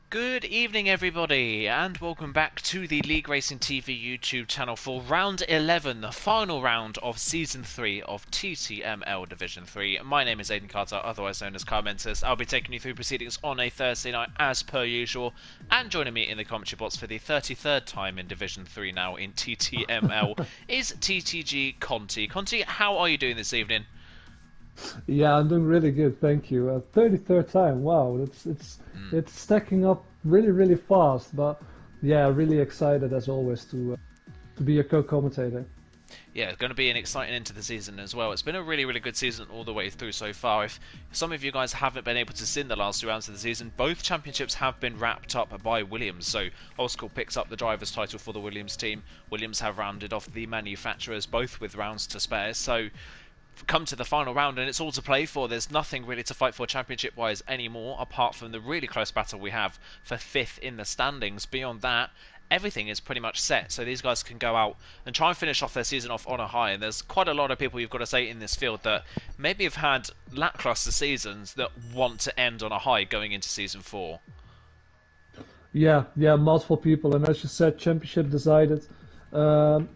Good evening, everybody, and welcome back to the League Racing TV YouTube channel for round 11, the final round of season 3 of TTML Division 3. My name is Aidan Carter, otherwise known as Carmentis. I'll be taking you through proceedings on a Thursday night as per usual, and joining me in the commentary box for the 33rd time in Division 3 now in TTML is TTG Conti. Conti, how are you doing this evening? Yeah, I'm doing really good, thank you. 33rd time, wow, it's stacking up really fast. But yeah, really excited as always to be a co-commentator. Yeah, it's going to be an exciting end to the season as well. It's been a really good season all the way through so far. If some of you guys haven't been able to see in the last two rounds of the season, both championships have been wrapped up by Williams. So Old School picks up the driver's title for the Williams team. Williams have rounded off the manufacturers, both with rounds to spare. So come to the final round and it's all to play for. There's nothing really to fight for championship wise anymore apart from the really close battle we have for 5th in the standings. Beyond that, everything is pretty much set, so these guys can go out and try and finish off their season off on a high. And there's quite a lot of people, you've got to say, in this field that maybe have had lackluster seasons that want to end on a high going into season 4. Yeah, multiple people, and as you said, championship decided. Um,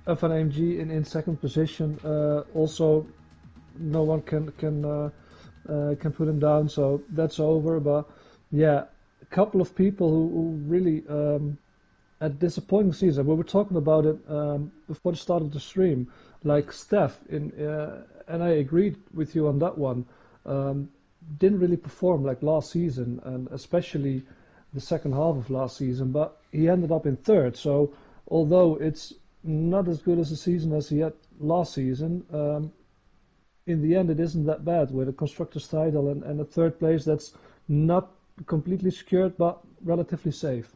FNAMG in second position. Also, no one can put him down, so that's over. But yeah, a couple of people who really had disappointing season. We were talking about it before the start of the stream, like Steph. And I agreed with you on that one. Didn't really perform like last season, and especially the second half of last season. But he ended up in third. So although it's not as good as the season as he had last season, in the end it isn't that bad with a constructors title and a third place that's not completely secured but relatively safe.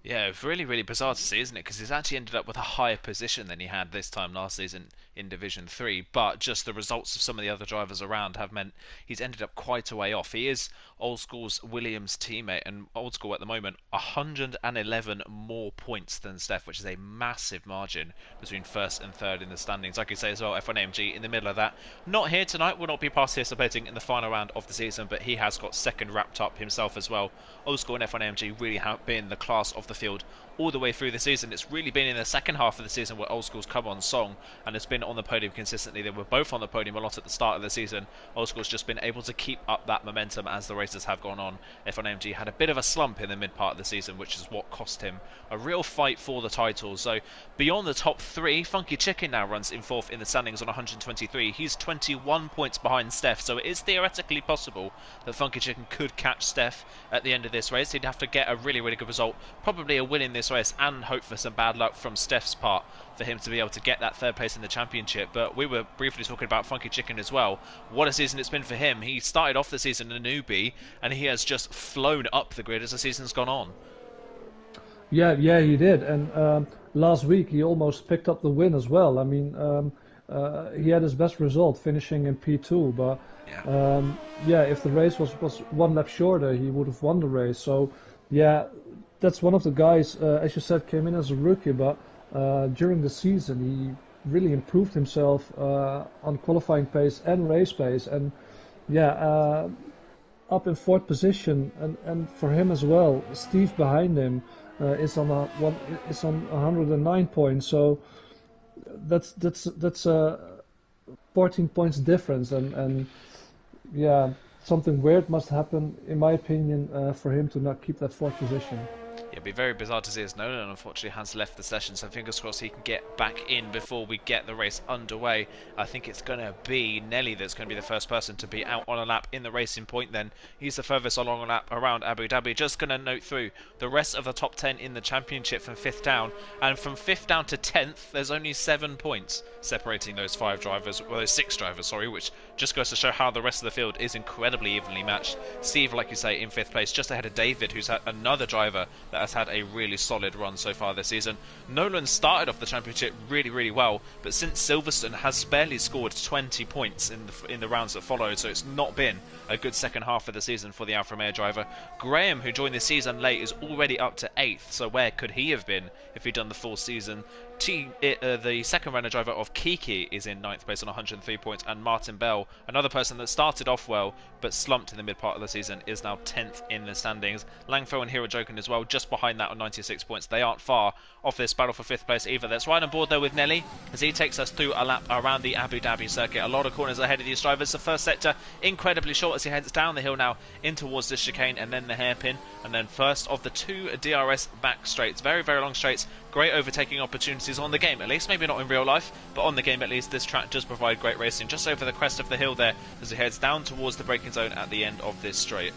Yeah, it's really bizarre to see, isn't it? Because he's actually ended up with a higher position than he had this time last season in Division 3, but just the results of some of the other drivers around have meant he's ended up quite a way off. He is Old School's Williams teammate, and Old School at the moment 111 more points than Steph, which is a massive margin between first and third in the standings. Like you say as well, F1AMG in the middle of that. Not here tonight, will not be participating in the final round of the season, but he has got second wrapped up himself as well. Old School and F1AMG really have been the class of the field all the way through the season. It's really been in the second half of the season where Old School's come on song and has been on the podium consistently. They were both on the podium a lot at the start of the season. Old School's just been able to keep up that momentum as the races have gone on. F1AMG had a bit of a slump in the mid part of the season, which is what cost him a real fight for the title. So beyond the top 3, Funky Chicken now runs in 4th in the standings on 123. He's 21 points behind Steph, so it is theoretically possible that Funky Chicken could catch Steph at the end of this race. He'd have to get a really good result, probably a win in this race, and hope for some bad luck from Steph's part for him to be able to get that third place in the championship. But we were briefly talking about Funky Chicken as well. What a season it's been for him. He started off the season a newbie and he has just flown up the grid as the season's gone on. Yeah, he did. And last week he almost picked up the win as well. I mean, he had his best result finishing in P2, but Yeah. yeah, if the race was one lap shorter, he would have won the race. So yeah, that's one of the guys, as you said, came in as a rookie, but during the season he really improved himself on qualifying pace and race pace. And yeah, up in fourth position, and for him as well, Steve behind him is on 109 points. So that's 14 points difference, and yeah, something weird must happen, in my opinion, for him to not keep that fourth position. It'd be very bizarre to see as Nolan unfortunately has left the session, so fingers crossed he can get back in before we get the race underway. I think it's going to be Nelly that's going to be the first person to be out on a lap in the Racing Point then. He's the furthest along a lap around Abu Dhabi. Just going to note through the rest of the top 10 in the championship from 5th down, and from 5th down to 10th there's only 7 points separating those 6 drivers, sorry, which just goes to show how the rest of the field is incredibly evenly matched. Steve, like you say, in 5th place, just ahead of David, who's another driver that has had a really solid run so far this season. Nolan started off the championship really well, but since Silverstone has barely scored 20 points in the rounds that followed, so it's not been a good second half of the season for the Alfa Romeo driver. Graham, who joined the season late, is already up to 8th, so where could he have been if he'd done the full season? The second runner driver of Kiki is in 9th place on 103 points, and Martin Bell, another person that started off well but slumped in the mid part of the season, is now 10th in the standings. Langfo and Hero Joken as well, just behind that on 96 points. They aren't far off this battle for 5th place either. Let's ride on board though with Nelly as he takes us through a lap around the Abu Dhabi circuit. A lot of corners ahead of these drivers. The first sector incredibly short as he heads down the hill now in towards this chicane and then the hairpin, and then first of the 2 DRS back straights. Very, very long straights. Great overtaking opportunities on the game, at least. Maybe not in real life, but on the game at least, this track does provide great racing. Just over the crest of the hill there as he heads down towards the braking zone at the end of this straight.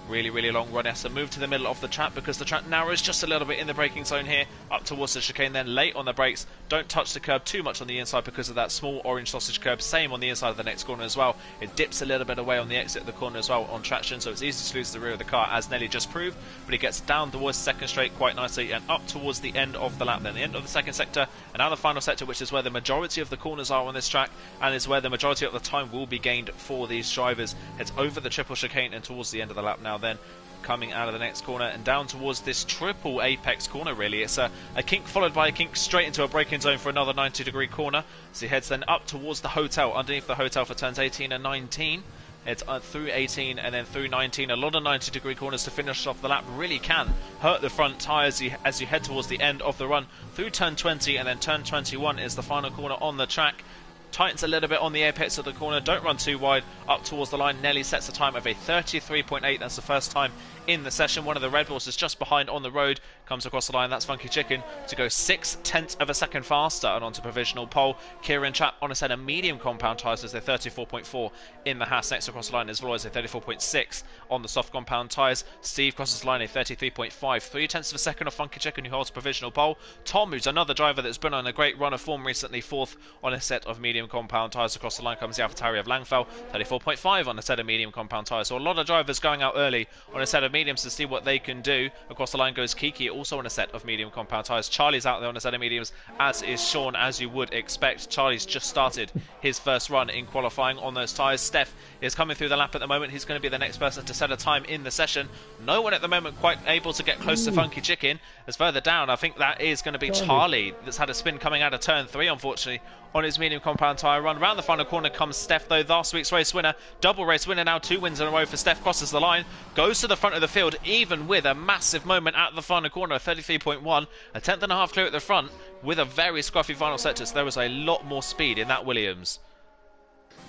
Really, really long run. He has to move to the middle of the track because the track narrows just a little bit in the braking zone here, up towards the chicane, then late on the brakes. Don't touch the curb too much on the inside because of that small orange sausage curb. Same on the inside of the next corner as well. It dips a little bit away on the exit of the corner as well on traction, so it's easy to lose the rear of the car, as Nelly just proved. But he gets down towards the second straight quite nicely and up towards the end of the lap, then the end of the second sector, and now the final sector, which is where the majority of the corners are on this track, and is where the majority of the time will be gained for these drivers. Heads over the triple chicane and towards the end of the lap now then. Coming out of the next corner and down towards this triple apex corner really. It's a kink followed by a kink straight into a braking zone for another 90-degree corner. So he heads then up towards the hotel, underneath the hotel for turns 18 and 19. It's through 18 and then through 19. A lot of 90-degree corners to finish off the lap. Really can hurt the front tyres as you head towards the end of the run. Through turn 20 and then turn 21 is the final corner on the track. Tightens a little bit on the apex of the corner, don't run too wide, up towards the line. Nelly sets a time of a 33.8, that's the first time in the session. One of the Red Bulls is just behind on the road, comes across the line, that's Funky Chicken, to go 6/10 of a second faster and onto provisional pole. Kieran Chap on a set of medium compound tyres as they're 34.4 in the Haas. Next across the line as well as a 34.6 on the soft compound tyres. Steve crosses the line a 33.5, 3/10 of a second of Funky Chicken, who holds provisional pole. Tom, who's another driver that's been on a great run of form recently, 4th on a set of medium compound tyres. Across the line comes the AlphaTauri of Langfell, 34.5 on a set of medium compound tyres. So a lot of drivers going out early on a set of mediums to see what they can do. Across the line goes Kiki, also on a set of medium compound tyres. Charlie's out there on a set of mediums, as is Sean, as you would expect. Charlie's just started his first run in qualifying on those tyres. Steph is coming through the lap at the moment. He's going to be the next person to set a time in the session. No one at the moment quite able to get close to Funky Chicken. As further down, I think that is going to be Charlie that's had a spin coming out of turn 3, unfortunately, on his medium compound tyre run. Round the final corner comes Steph, though, last week's race winner, double race winner now, 2 wins in a row for Steph. Crosses the line, goes to the front of the field, even with a massive moment at the final corner, 33.1, a 10th and a half clear at the front, with a very scruffy final sector. So there was a lot more speed in that Williams.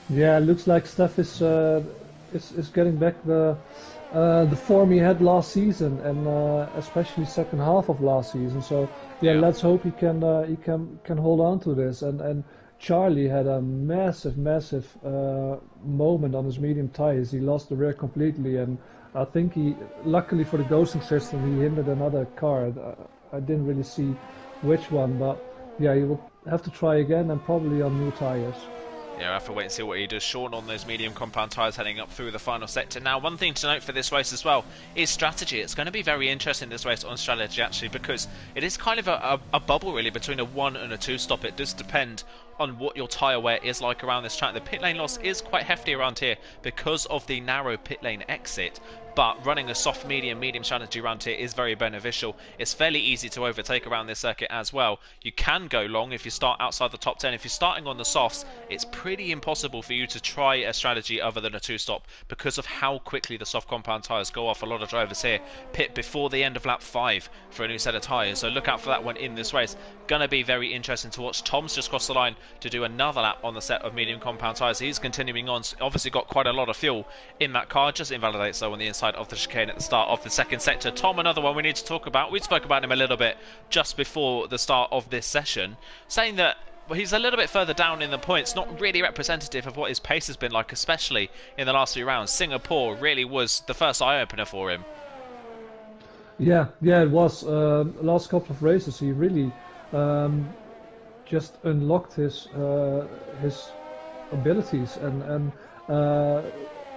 Yeah, it looks like Steph is getting back the form he had last season, and especially second half of last season. So yeah, let's hope he can hold on to this. And Charlie had a massive moment on his medium tyres. He lost the rear completely, and I think luckily for the ghosting system, he hindered another car. I didn't really see which one, but yeah, he will have to try again and probably on new tyres. Yeah, we'll have to wait and see what he does. Sean on those medium compound tyres heading up through the final sector. Now, one thing to note for this race as well is strategy. It's going to be very interesting, this race, on strategy, actually, because it is kind of a bubble, really, between a 1 and a 2 stop. It does depend on what your tyre wear is like around this track. The pit lane loss is quite hefty around here because of the narrow pit lane exit, but running a soft medium strategy around here is very beneficial. It's fairly easy to overtake around this circuit as well. You can go long if you start outside the top 10. If you're starting on the softs, it's pretty impossible for you to try a strategy other than a 2-stop because of how quickly the soft compound tyres go off. A lot of drivers here pit before the end of lap 5 for a new set of tyres, so look out for that one in this race. Gonna be very interesting to watch. Tom's just crossed the line to do another lap on the set of medium compound tyres. He's continuing on, obviously got quite a lot of fuel in that car, just invalidates though on the inside of the chicane at the start of the second sector. Tom, another one we need to talk about. We spoke about him a little bit just before the start of this session, saying that he's a little bit further down in the points, not really representative of what his pace has been like, especially in the last 3 rounds. Singapore really was the first eye-opener for him. Yeah, it was. Last couple of races, he really just unlocked his abilities, and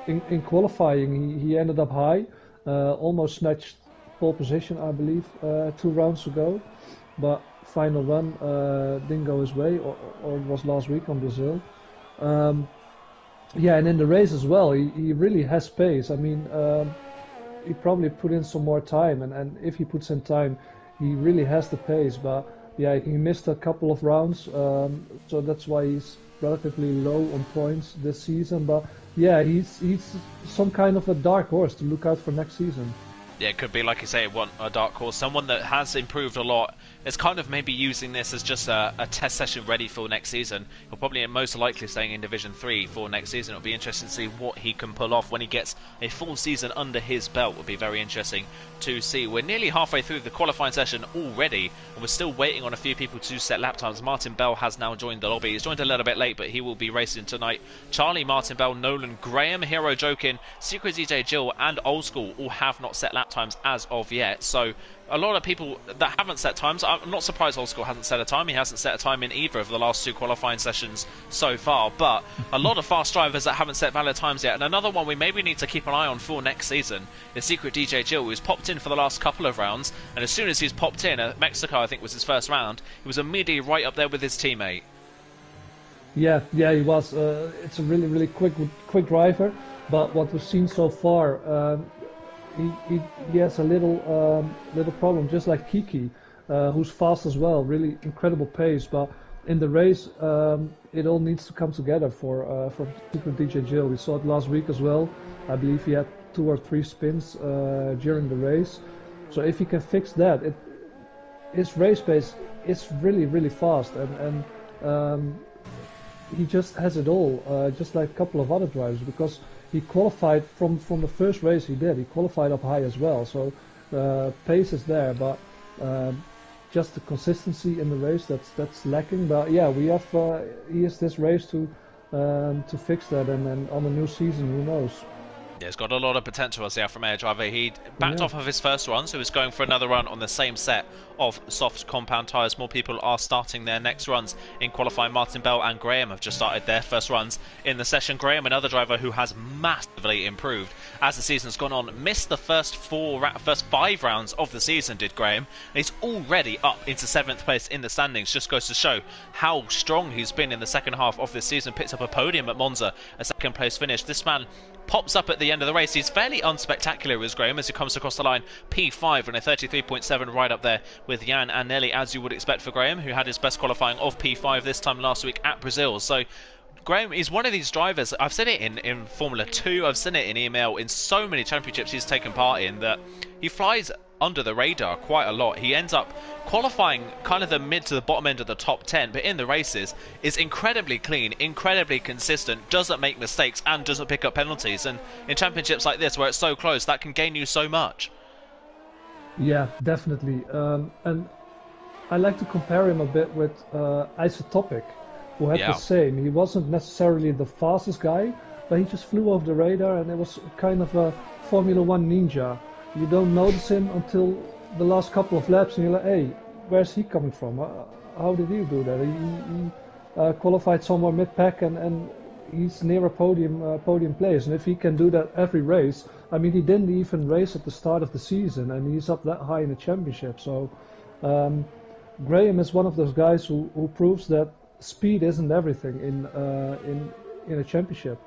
in qualifying he ended up high, almost snatched pole position, I believe, 2 rounds ago, but final run didn't go his way, or it was last week on Brazil. Yeah, and in the race as well, he really has pace. I mean, he probably put in some more time, and if he puts in time, he really has the pace. But yeah, he missed a couple of rounds, so that's why he's relatively low on points this season. But yeah, he's some kind of a dark horse to look out for next season. Yeah, it could be, like you say, a dark horse, someone that has improved a lot. It's kind of maybe using this as just a test session ready for next season. He'll probably most likely staying in Division 3 for next season. It'll be interesting to see what he can pull off when he gets a full season under his belt. It will be very interesting to see. We're nearly halfway through the qualifying session already, and we're still waiting on a few people to set lap times. Martin Bell has now joined the lobby. He's joined a little bit late, but he will be racing tonight. Charlie, Martin Bell, Nolan, Graham, Hero Jokin, Secret DJ Jill, and Old School all have not set lap times as of yet. So a lot of people that haven't set times. I'm not surprised Old School hasn't set a time. He hasn't set a time in either of the last 2 qualifying sessions so far. But a lot of fast drivers that haven't set valid times yet. And another one we maybe need to keep an eye on for next season is Secret DJ Jill, who's popped in for the last couple of rounds. And as soon as he's popped in, Mexico I think was his first round, he was immediately right up there with his teammate. Yeah, he was. It's a really quick driver. But what we've seen so far, he has a little problem, just like Kiki, who's fast as well, really incredible pace. But in the race, it all needs to come together for Secret DJ Jill. We saw it last week as well. I believe he had 2 or 3 spins during the race. So if he can fix that, his race pace is really fast, and he just has it all, just like a couple of other drivers, because he qualified from the first race he did. He qualified up high as well, so pace is there, but just the consistency in the race that's lacking. But yeah, we have he has this race to fix that, and then on the new season, who knows. Yeah, he's got a lot of potential as the Alfa Romeo driver. He backed off of his first run, so he's going for another run on the same set of soft compound tyres. More people are starting their next runs in qualifying. Martin Bell and Graham have just started their first runs in the session. Graham, another driver who has massively improved as the season's gone on, missed the first 5 rounds of the season, did Graham, and he's already up into 7th place in the standings. Just goes to show how strong he's been in the second half of this season. Picks up a podium at Monza, a 2nd place finish. This man pops up at the end of the race. He's fairly unspectacular as Graham as he comes across the line. P5 and a 33.7 right up there with Jan and Nelly, as you would expect for Graham, who had his best qualifying of P5 this time last week at Brazil. So Graham is one of these drivers. I've seen it in Formula 2, I've seen it in EML, in so many championships he's taken part in, that he flies under the radar quite a lot. He ends up qualifying kind of the mid to the bottom end of the top 10, but in the races is incredibly clean, incredibly consistent, doesn't make mistakes, and doesn't pick up penalties. And in championships like this, where it's so close, that can gain you so much. Yeah, definitely. And I like to compare him a bit with Isotopic, who had the same. He wasn't necessarily the fastest guy, but he just flew off the radar, and it was kind of a Formula 1 ninja. You don't notice him until the last couple of laps, and you're like, hey, where's he coming from? How did he do that? He qualified somewhere mid-pack, and he's near a podium place. And if he can do that every race, I mean, he didn't even race at the start of the season, and he's up that high in the championship. So Graham is one of those guys who proves that speed isn't everything in a championship.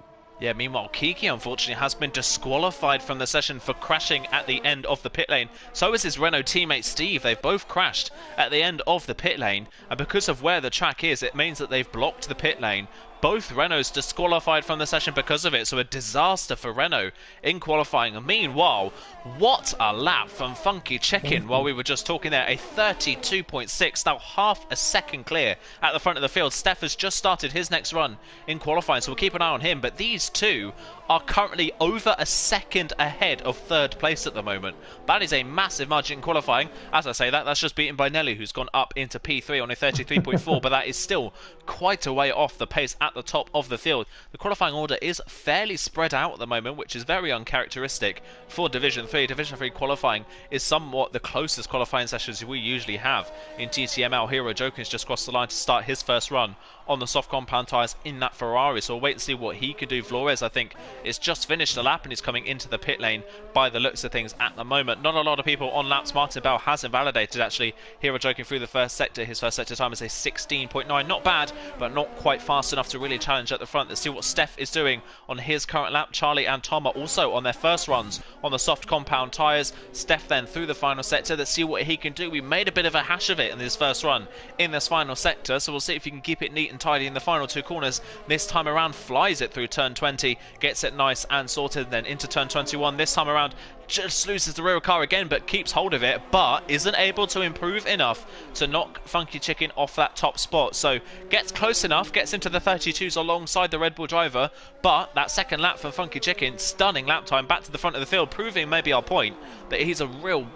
Yeah, meanwhile, Kiki, unfortunately, has been disqualified from the session for crashing at the end of the pit lane. So is his Renault teammate, Steve. They've both crashed at the end of the pit lane. And because of where the track is, it means that they've blocked the pit lane. Both Renaults disqualified from the session because of it, so a disaster for Renault in qualifying. Meanwhile, what a lap from Funky Chicken while we were just talking there. A 32.6, now half a second clear at the front of the field. Steph has just started his next run in qualifying, so we'll keep an eye on him. But these two are currently over a second ahead of 3rd place at the moment. That is a massive margin in qualifying. As I say that, that's just beaten by Nelly, who's gone up into P3 on a 33.4, but that is still quite a way off the pace at the top of the field. The qualifying order is fairly spread out at the moment, which is very uncharacteristic for Division 3. Division 3 qualifying is somewhat the closest qualifying sessions we usually have in TTML. Hero Jokin's just crossed the line to start his first run on the soft compound tyres in that Ferrari, so we'll wait and see what he can do. Flores, I think, is just finished the lap and he's coming into the pit lane by the looks of things at the moment. Not a lot of people on laps. Martin Bell has invalidated, actually. Hero Jokin through the first sector. His first sector time is a 16.9. Not bad, but not quite fast enough to to really challenge at the front. Let's see what Steph is doing on his current lap. Charlie and Tom are also on their first runs on the soft compound tyres. Steph then through the final sector. Let's see what he can do. We made a bit of a hash of it in his first run in this final sector, so we'll see if he can keep it neat and tidy in the final two corners. This time around flies it through turn 20, gets it nice and sorted, and then into turn 21. This time around just loses the rear car again, but keeps hold of it, but isn't able to improve enough to knock Funky Chicken off that top spot. So gets close enough, gets into the 32s alongside the Red Bull driver, but that second lap for Funky Chicken, stunning lap time back to the front of the field, proving maybe our point that he's a real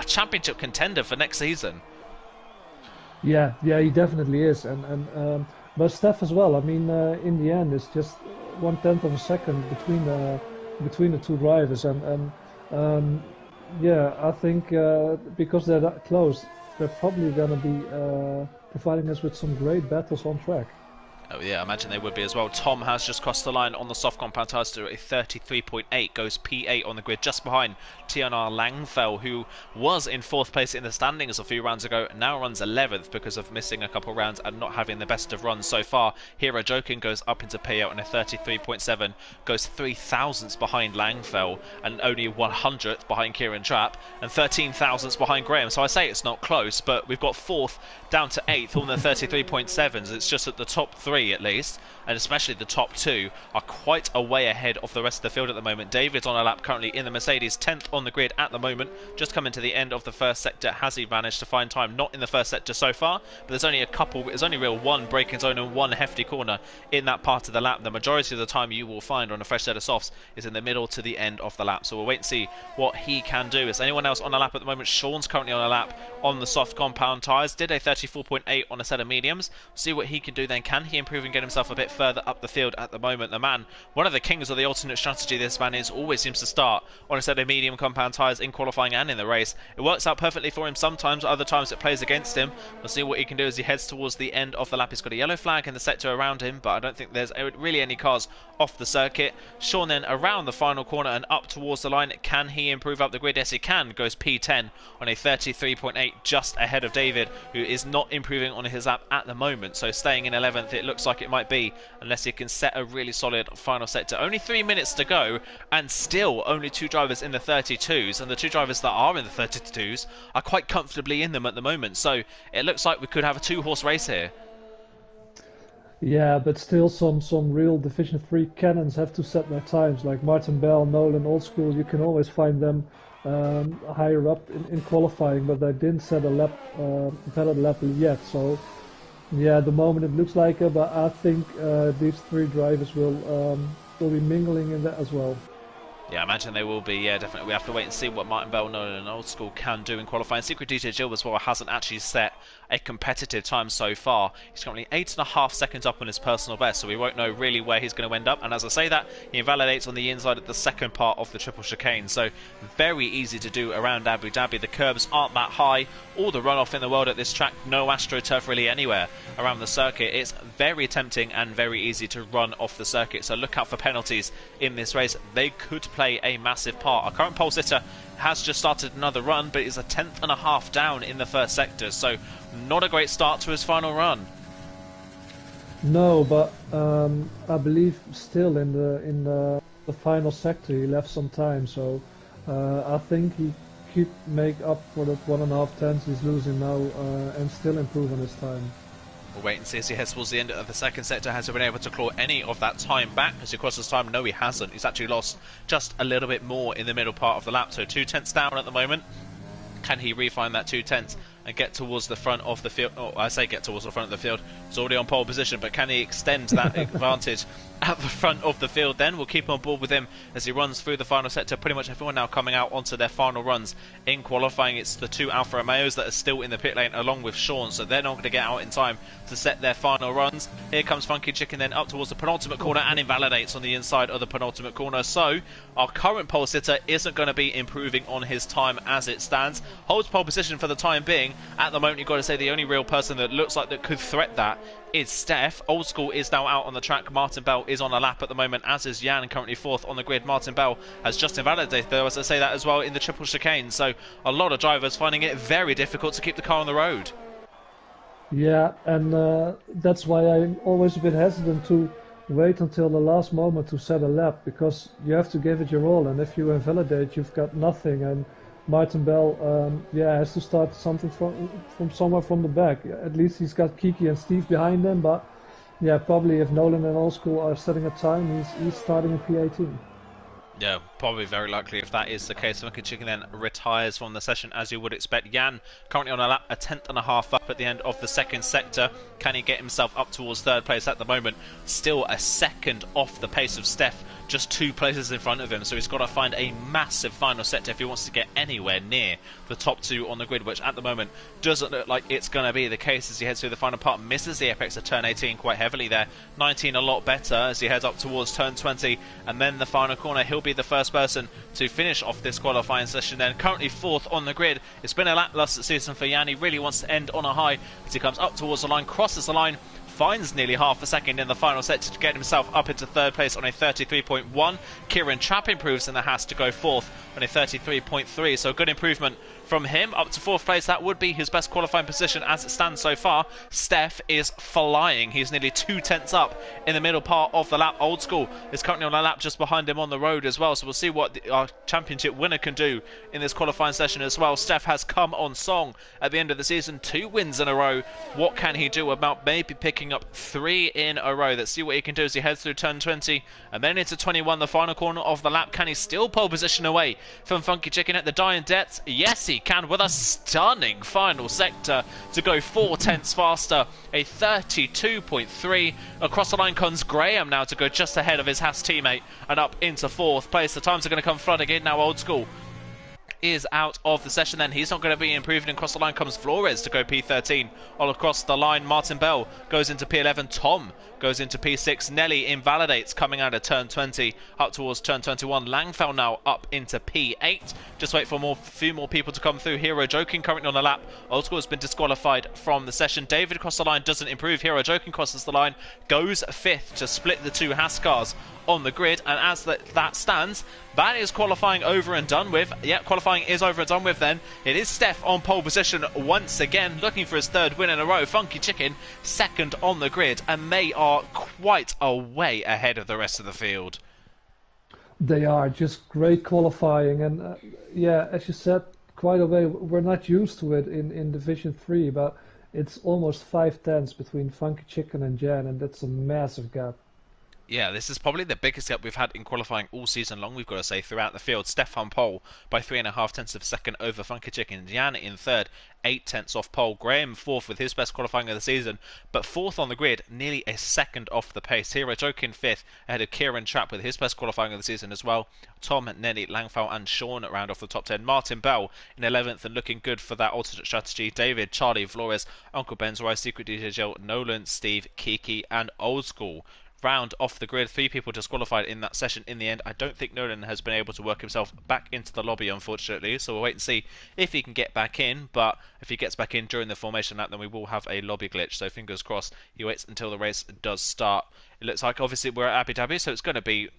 championship contender for next season. Yeah, he definitely is, and but Steph as well. I mean, in the end, it's just 1/10 of a second between the two drivers, and yeah, I think because they're that close, they're probably going to be providing us with some great battles on track. Oh yeah, I imagine they would be as well. Tom has just crossed the line on the soft compound tyres to a 33.8, goes P8 on the grid, just behind TNR Langfell, who was in 4th place in the standings a few rounds ago, now runs 11th because of missing a couple rounds and not having the best of runs so far. Hero Joking goes up into P8 on a 33.7, goes 3 thousandths behind Langfell, and only 100th behind Kieran Trapp, and 13 thousandths behind Graham. So I say it's not close, but we've got 4th down to 8th on the 33.7s. It's just at the top 3 at least, and especially the top 2 are quite a way ahead of the rest of the field at the moment. David's on a lap currently in the Mercedes, 10th on the grid at the moment, just coming to the end of the first sector. Has he managed to find time? Not in the first sector so far, but there's only real one braking zone and one hefty corner in that part of the lap. The majority of the time you will find on a fresh set of softs is in the middle to the end of the lap, so we'll wait and see what he can do. Is anyone else on a lap at the moment? Sean's currently on a lap on the soft compound tyres, did a 34.8 on a set of mediums. See what he can do then. Can he improve and get himself a bit further up the field at the moment? The man, one of the kings of the alternate strategy this man is, always seems to start on a set of medium compound tyres in qualifying and in the race. It works out perfectly for him sometimes, other times it plays against him. We'll see what he can do as he heads towards the end of the lap. He's got a yellow flag in the sector around him, but I don't think there's really any cars off the circuit. Sean then around the final corner and up towards the line. Can he improve up the grid? Yes, he can. Goes P10 on a 33.8, just ahead of David, who is not improving on his lap at the moment. So staying in 11th, it looks like it might be, unless he can set a really solid final sector. Only 3 minutes to go, and still only 2 drivers in the 32s, and the 2 drivers that are in the 32s are quite comfortably in them at the moment. So it looks like we could have a 2-horse race here. Yeah, but still some real Division 3 cannons have to set their times, like Martin Bell, Nolan, Old School. You can always find them higher up in qualifying, but they didn't set a valid lap yet. So yeah, at the moment it looks like it, but I think these 3 drivers will be mingling in that as well. Yeah, I imagine they will be. Yeah, definitely. We have to wait and see what Martin Bell, Nolan and Old School can do in qualifying. Secret DJ Jill as well hasn't actually set a competitive time so far. He's currently 8.5 seconds up on his personal best, so we won't know really where he's going to end up. And as I say that, he invalidates on the inside of the second part of the triple chicane. So very easy to do around Abu Dhabi. The curbs aren't that high. All the runoff in the world at this track. No AstroTurf really anywhere around the circuit. It's very tempting and very easy to run off the circuit. So look out for penalties in this race. They could play a massive part. Our current pole sitter has just started another run, but is a 10th down in the first sector, so not a great start to his final run. No, but I believe still in the final sector he left some time, so I think he could make up for the 1.5 tenths he's losing now and still improve on his time. We'll wait and see as he heads towards the end of the second sector. Has he been able to claw any of that time back as he crosses time? No, he hasn't. He's actually lost just a little bit more in the middle part of the lap, so 2 tenths down at the moment. Can he refine that 2 tenths and get towards the front of the field? Oh, I say get towards the front of the field. He's already on pole position, but can he extend that advantage at the front of the field then? We'll keep on board with him as he runs through the final sector. Pretty much everyone now coming out onto their final runs in qualifying. It's the 2 Alfa Romeos that are still in the pit lane along with Sean, so they're not going to get out in time to set their final runs. Here comes Funky Chicken then up towards the penultimate corner and invalidates on the inside of the penultimate corner. So our current pole sitter isn't going to be improving on his time as it stands. Holds pole position for the time being. At the moment, you've got to say the only real person that looks like that could threat that is Steph. Old School is now out on the track. Martin Bell is on a lap at the moment, as is Jan, currently 4th on the grid. Martin Bell has just invalidated, though, as I say that as well, in the triple chicane. So a lot of drivers finding it very difficult to keep the car on the road. Yeah, and that's why I'm always a bit hesitant to wait until the last moment to set a lap because you have to give it your all, and if you invalidate, you've got nothing. And Martin Bell, yeah, has to start something from somewhere from the back. At least he's got Kiki and Steve behind him, but yeah, probably if Nolan and Old School are setting a time, he's starting in P18. Yeah, probably very likely if that is the case. Funky Chicken then retires from the session as you would expect. Jan currently on a lap, a tenth and a half up at the end of the second sector. Can he get himself up towards third place at the moment? Still a second off the pace of Steph, just 2 places in front of him. So he's got to find a massive final sector if he wants to get anywhere near the top 2 on the grid, which at the moment doesn't look like it's going to be the case as he heads through the final part. Misses the apex of turn 18 quite heavily there. 19 a lot better as he heads up towards turn 20, and then the final corner. He'll be the first person to finish off this qualifying session then. Currently 4th on the grid. It's been a lacklustre season for Jan. He really wants to end on a high as he comes up towards the line, crosses the line, finds nearly half a second in the final set to get himself up into third place on a 33.1. Kieran Trapp improves in the Haas to go 4th on a 33.3, so a good improvement from him up to 4th place. That would be his best qualifying position as it stands so far. Steph is flying. He's nearly 2/10 up in the middle part of the lap. Old School is currently on a lap just behind him on the road as well, so we'll see what our championship winner can do in this qualifying session as well. Steph has come on song at the end of the season, 2 wins in a row. What can he do about maybe picking up 3 in a row? Let's see what he can do as he heads through turn 20 and then into 21, the final corner of the lap. Can he still pole position away from Funky Chicken at the dying depths? Yes, he can, with a stunning final sector to go 4/10 faster, a 32.3. Across the line comes Graham now to go just ahead of his Haas teammate and up into 4th place. The times are going to come flooding in now. Old School is out of the session then. He's not going to be improving. Across the line comes Flores to go P13. All across the line, Martin Bell goes into P11. Tom goes into P6. Nelly invalidates coming out of turn 20 up towards turn 21. Langfell now up into P8. Just wait for a few more people to come through. Hero Joking currently on the lap. Old School has been disqualified from the session. David across the line doesn't improve. Hero Joking crosses the line, goes 5th to split the 2 Haas cars on the grid, and as that stands, that is qualifying over and done with. Yeah, qualifying is over and done with then. It is Steph on pole position once again, looking for his 3rd win in a row. Funky Chicken 2nd on the grid, and they are quite a way ahead of the rest of the field. They are just great qualifying, and yeah, as you said, quite a way. We're not used to it in Division 3, but it's almost 5/10 between Funky Chicken and Jan, and that's a massive gap. Yeah, this is probably the biggest gap we've had in qualifying all season long, we've got to say, throughout the field. Steph on pole by 3.5 tenths of a second over Funky Chicken. Jan in 3rd, 8 tenths off pole. Graham 4th with his best qualifying of the season, but 4th on the grid, nearly a second off the pace. Hero Joking 5th, ahead of Kieran Trapp with his best qualifying of the season as well. Tom, Nelly, Langfell and Sean round off the top 10. Martin Bell in 11th and looking good for that alternate strategy. David, Charlie, Flores, Uncle Ben's Rise, Secret DJ Jill, Nolan, Steve, Kiki and Old School round off the grid. 3 people disqualified in that session in the end. I don't think Nolan has been able to work himself back into the lobby, unfortunately, so we'll wait and see if he can get back in. But if he gets back in during the formation lap, then we will have a lobby glitch, so fingers crossed he waits until the race does start. It looks like obviously we're at Abu Dhabi, so it's going to be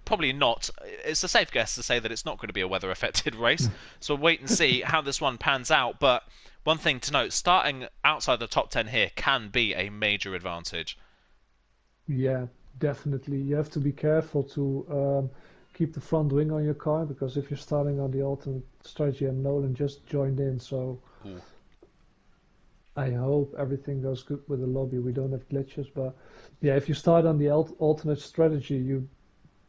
probably not. It's a safe guess to say that it's not going to be a weather affected race, so we'll wait and see how this one pans out. But one thing to note, starting outside the top 10 here can be a major advantage. Yeah, definitely. You have to be careful to keep the front wing on your car because if you're starting on the alternate strategy, and Nolan just joined in, so Ooh. I hope everything goes good with the lobby. We don't have glitches, but yeah, if you start on the alternate strategy, you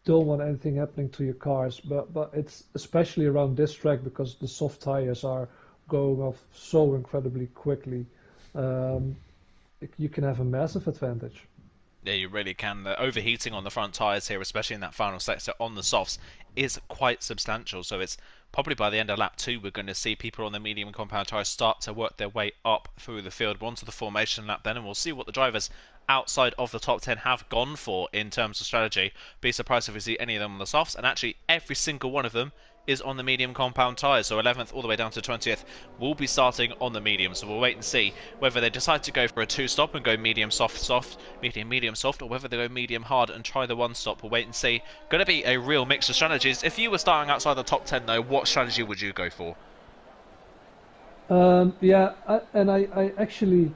don't want anything happening to your cars. But it's especially around this track because the soft tires are going off so incredibly quickly. Um, you can have a massive advantage. Yeah, you really can. The overheating on the front tyres here, especially in that final sector on the softs, is quite substantial. So it's probably by the end of lap 2 we're going to see people on the medium compound tyres start to work their way up through the field. We're onto the formation lap then, and we'll see what the drivers outside of the top 10 have gone for in terms of strategy. Be surprised if we see any of them on the softs, and actually every single one of them is on the medium compound tyres, so 11th all the way down to 20th will be starting on the medium, so we'll wait and see whether they decide to go for a 2-stop and go medium soft soft, medium soft, or whether they go medium hard and try the 1-stop. We'll wait and see. Going to be a real mix of strategies. If you were starting outside the top 10 though, what strategy would you go for? Yeah, I actually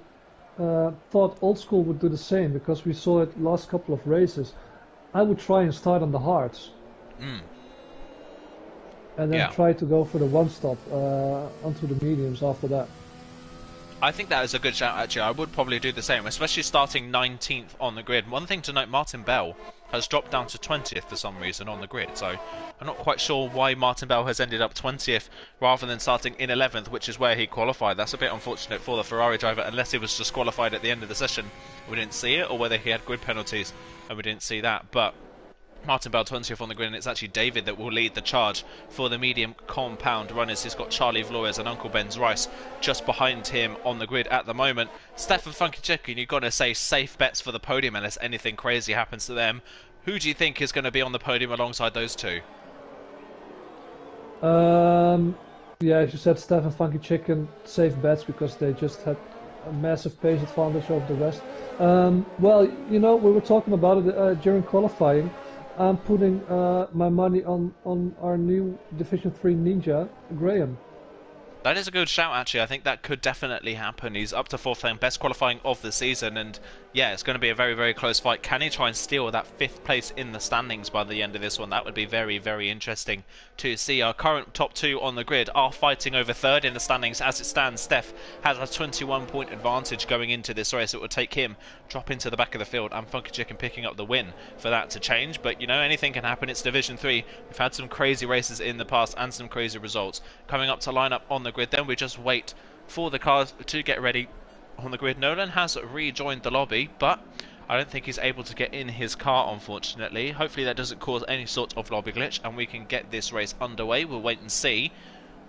thought Old School would do the same because we saw it last couple of races. I would try and start on the hards. And then try to go for the one-stop onto the mediums after that. I think that is a good shout, actually. I would probably do the same, especially starting 19th on the grid. One thing to note, Martin Bell has dropped down to 20th for some reason on the grid, so I'm not quite sure why Martin Bell has ended up 20th rather than starting in 11th, which is where he qualified. That's a bit unfortunate for the Ferrari driver, unless he was disqualified at the end of the session. We didn't see it, or whether he had grid penalties and we didn't see that, but Martin Bell 20th on the grid, and it's actually David that will lead the charge for the medium compound runners. He's got Charlie Flores and Uncle Ben's Rice just behind him on the grid at the moment. Stefan Funky Chicken, you've got to say safe bets for the podium unless anything crazy happens to them. Who do you think is going to be on the podium alongside those two? Yeah, as you said, Stefan Funky Chicken, safe bets because they just had a massive pace advantage over the rest. Well, you know, we were talking about it during qualifying. I'm putting my money on our new Division 3 Ninja, Graham. That is a good shout, actually. I think that could definitely happen. He's up to 4th lane, best qualifying of the season, and yeah, it's going to be a very, very close fight. Can he try and steal that 5th place in the standings by the end of this one? That would be very, very interesting to see. Our current top 2 on the grid are fighting over 3rd in the standings. As it stands, Steph has a 21-point advantage going into this race. It will take him drop into the back of the field and Funky Chicken picking up the win for that to change. But, you know, anything can happen. It's Division 3. We've had some crazy races in the past and some crazy results. Coming up to line up on the grid, then we just wait for the cars to get ready on the grid. Nolan has rejoined the lobby, but I don't think he's able to get in his car, unfortunately. Hopefully that doesn't cause any sort of lobby glitch and we can get this race underway. We'll wait and see.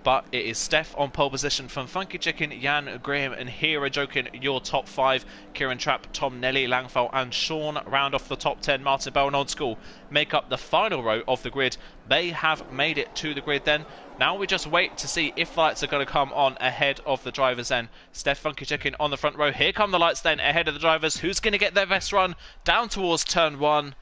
But it is Steph on pole position from Funky Chicken, Jan, Graham and Hero Joking, your top 5. Kieran Trapp, Tom, Nelly, Langfell and Sean round off the top 10. Martin Bell and Old School make up the final row of the grid. They have made it to the grid then. Now we just wait to see if lights are going to come on ahead of the drivers then. Steph Funky Chicken on the front row. Here come the lights then ahead of the drivers. Who's going to get their best run down towards turn 1?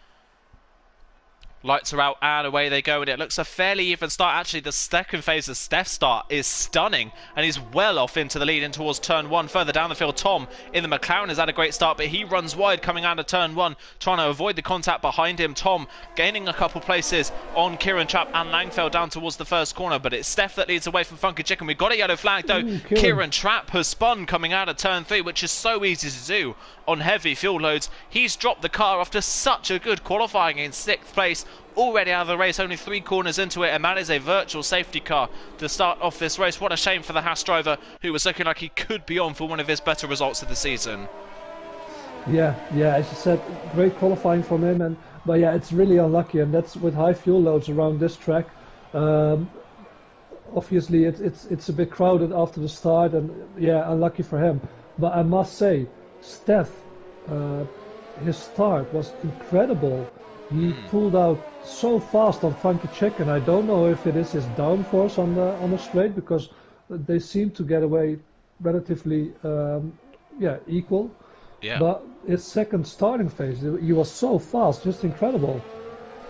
Lights are out and away they go, and it looks a fairly even start. Actually, the second phase of Steph's start is stunning, and he's well off into the lead in towards turn 1. Further down the field, Tom in the McLaren has had a great start, but he runs wide coming out of turn 1, trying to avoid the contact behind him. Tom gaining a couple places on Kieran Trapp and Langfell down towards the first corner, but it's Steph that leads away from Funky Chicken. We've got a yellow flag though. Kieran Trapp has spun coming out of turn 3, which is so easy to do on heavy fuel loads. He's dropped the car after such a good qualifying in 6th place. Already out of the race, only 3 corners into it, and that is a virtual safety car to start off this race. What a shame for the Haas driver, who was looking like he could be on for one of his better results of the season. Yeah, as you said, great qualifying from him, but yeah, it's really unlucky, and that's with high fuel loads around this track. Obviously, it's a bit crowded after the start, and yeah, unlucky for him. But I must say, Steph, his start was incredible. He pulled out so fast on Funky Chicken. I don't know if it is his downforce on the straight, because they seem to get away relatively equal. Yeah. But his second starting phase, he was so fast, just incredible.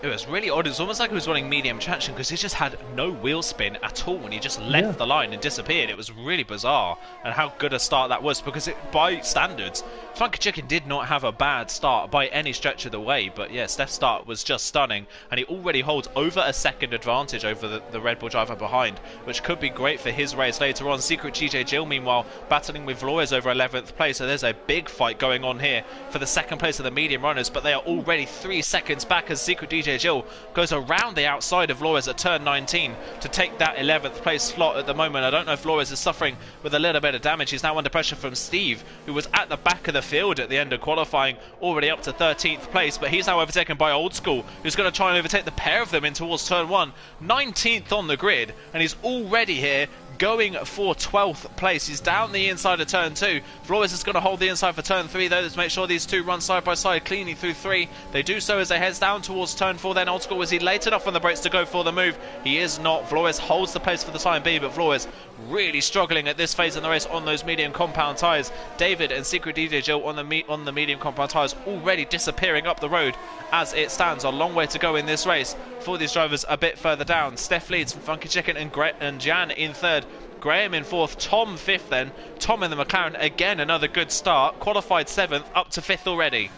It was really odd. It was almost like he was running medium traction because he just had no wheel spin at all and he just left the line and disappeared. It was really bizarre, and how good a start that was, because by standards, Funky Chicken did not have a bad start by any stretch of the way. But yeah, Steph's start was just stunning, and he already holds over a second advantage over the Red Bull driver behind, which could be great for his race later on. Secret GJ Jill, meanwhile, battling with Flores over 11th place, so there's a big fight going on here for the second place of the medium runners, but they are already 3 seconds back as Secret DJ Jill goes around the outside of Flores at turn 19 to take that 11th place slot at the moment. I don't know if Flores is suffering with a little bit of damage. He's now under pressure from Steve, who was at the back of the field at the end of qualifying, already up to 13th place, but he's now overtaken by Old School, who's going to try and overtake the pair of them in towards turn 1. 19th on the grid, and he's already here going for 12th place. He's down the inside of turn 2. Flores is going to hold the inside for turn 3 though, to make sure these two run side by side cleanly through 3. They do so as they head down towards turn 4. Then Old School, is he late enough on the brakes to go for the move? He is not. Flores holds the place for the time being, but Flores really struggling at this phase in the race on those medium compound tyres. David and Secret DJ Jill on the medium compound tyres already disappearing up the road as it stands. A long way to go in this race for these drivers a bit further down. Steph leads from Funky Chicken and Jan in third. Graham in 4th, Tom 5th then. Tom in the McLaren, again another good start. Qualified 7th, up to 5th already.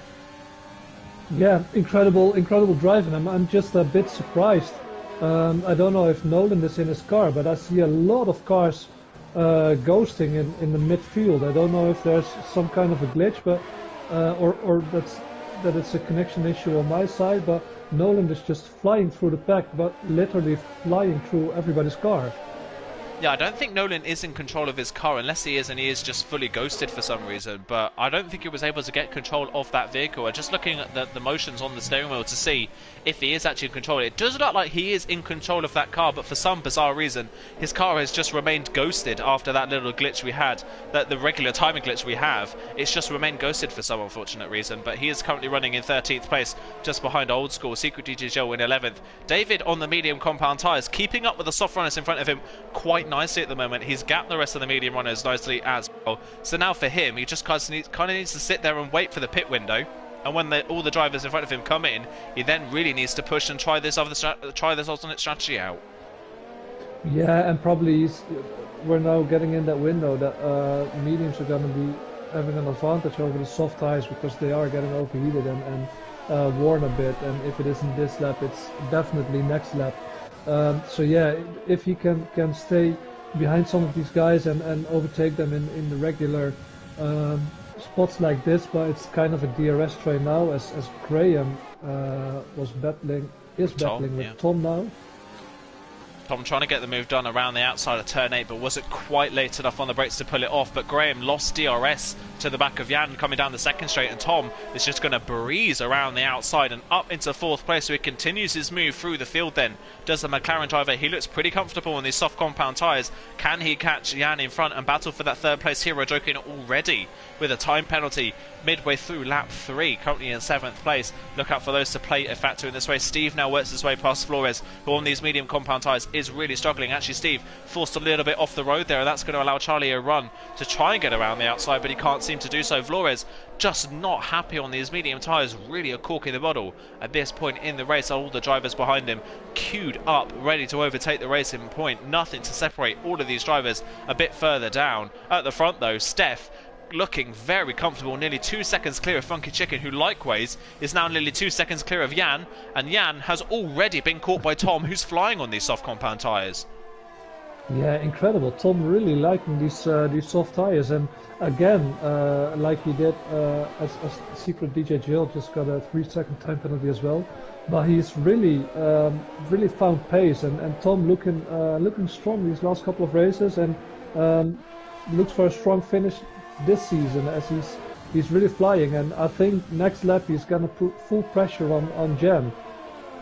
Yeah, incredible driving. I'm just a bit surprised. I don't know if Nolan is in his car, but I see a lot of cars ghosting in the midfield. I don't know if there's some kind of a glitch, but or that it's a connection issue on my side. But Nolan is just flying through the pack, but literally flying through everybody's car. Yeah, I don't think Nolan is in control of his car, unless he is, and he is just fully ghosted for some reason. But I don't think he was able to get control of that vehicle. I'm just looking at the motions on the steering wheel to see if he is actually in control. It does look like he is in control of that car, but for some bizarre reason, his car has just remained ghosted after that little glitch we had, the regular timing glitch we have. It's just remained ghosted for some unfortunate reason. But he is currently running in 13th place, just behind Old School. Secret DJ Joe in 11th. David on the medium compound tyres, keeping up with the soft runners in front of him quite nicely at the moment. He's gapped the rest of the medium runners nicely as well. So now for him, he just kind of needs to sit there and wait for the pit window. And when all the drivers in front of him come in, he then really needs to push and try this alternate strategy out. Yeah, and probably we're now getting in that window that mediums are going to be having an advantage over the soft tires because they are getting overheated and worn a bit. And if it isn't this lap, it's definitely next lap. So yeah, if he can stay behind some of these guys and overtake them in the regular spots like this, but it's kind of a DRS train now as Graham is battling with Tom now. Tom trying to get the move done around the outside of turn 8, but wasn't quite late enough on the brakes to pull it off. But Graham lost DRS to the back of Jan coming down the second straight, and Tom is just going to breeze around the outside and up into 4th place. So he continues his move through the field then. Does the McLaren driver. He looks pretty comfortable on these soft compound tyres. Can he catch Jan in front and battle for that 3rd place? Hero joking already with a time penalty midway through lap 3, currently in 7th place. Look out for those to play a factor in this race. Steve now works his way past Flores, who on these medium compound tyres is really struggling. Actually, Steve forced a little bit off the road there, and that's going to allow Charlie a run to try and get around the outside, but he can't seem to do so. Flores just not happy on these medium tyres, really a cork in the bottle at this point in the race. All the drivers behind him queued up, ready to overtake the racing point. Nothing to separate all of these drivers a bit further down. At the front though, Steph looking very comfortable, nearly 2 seconds clear of Funky Chicken, who likewise is now nearly 2 seconds clear of Jan, and Jan has already been caught by Tom, who's flying on these soft compound tyres. Yeah, incredible. Tom really liking these soft tires, and again, like he did as Secret DJ Jill, just got a 3-second time penalty as well. But he's really found pace, and Tom looking strong these last couple of races, and looks for a strong finish this season as he's really flying. And I think next lap he's gonna put full pressure on Jan.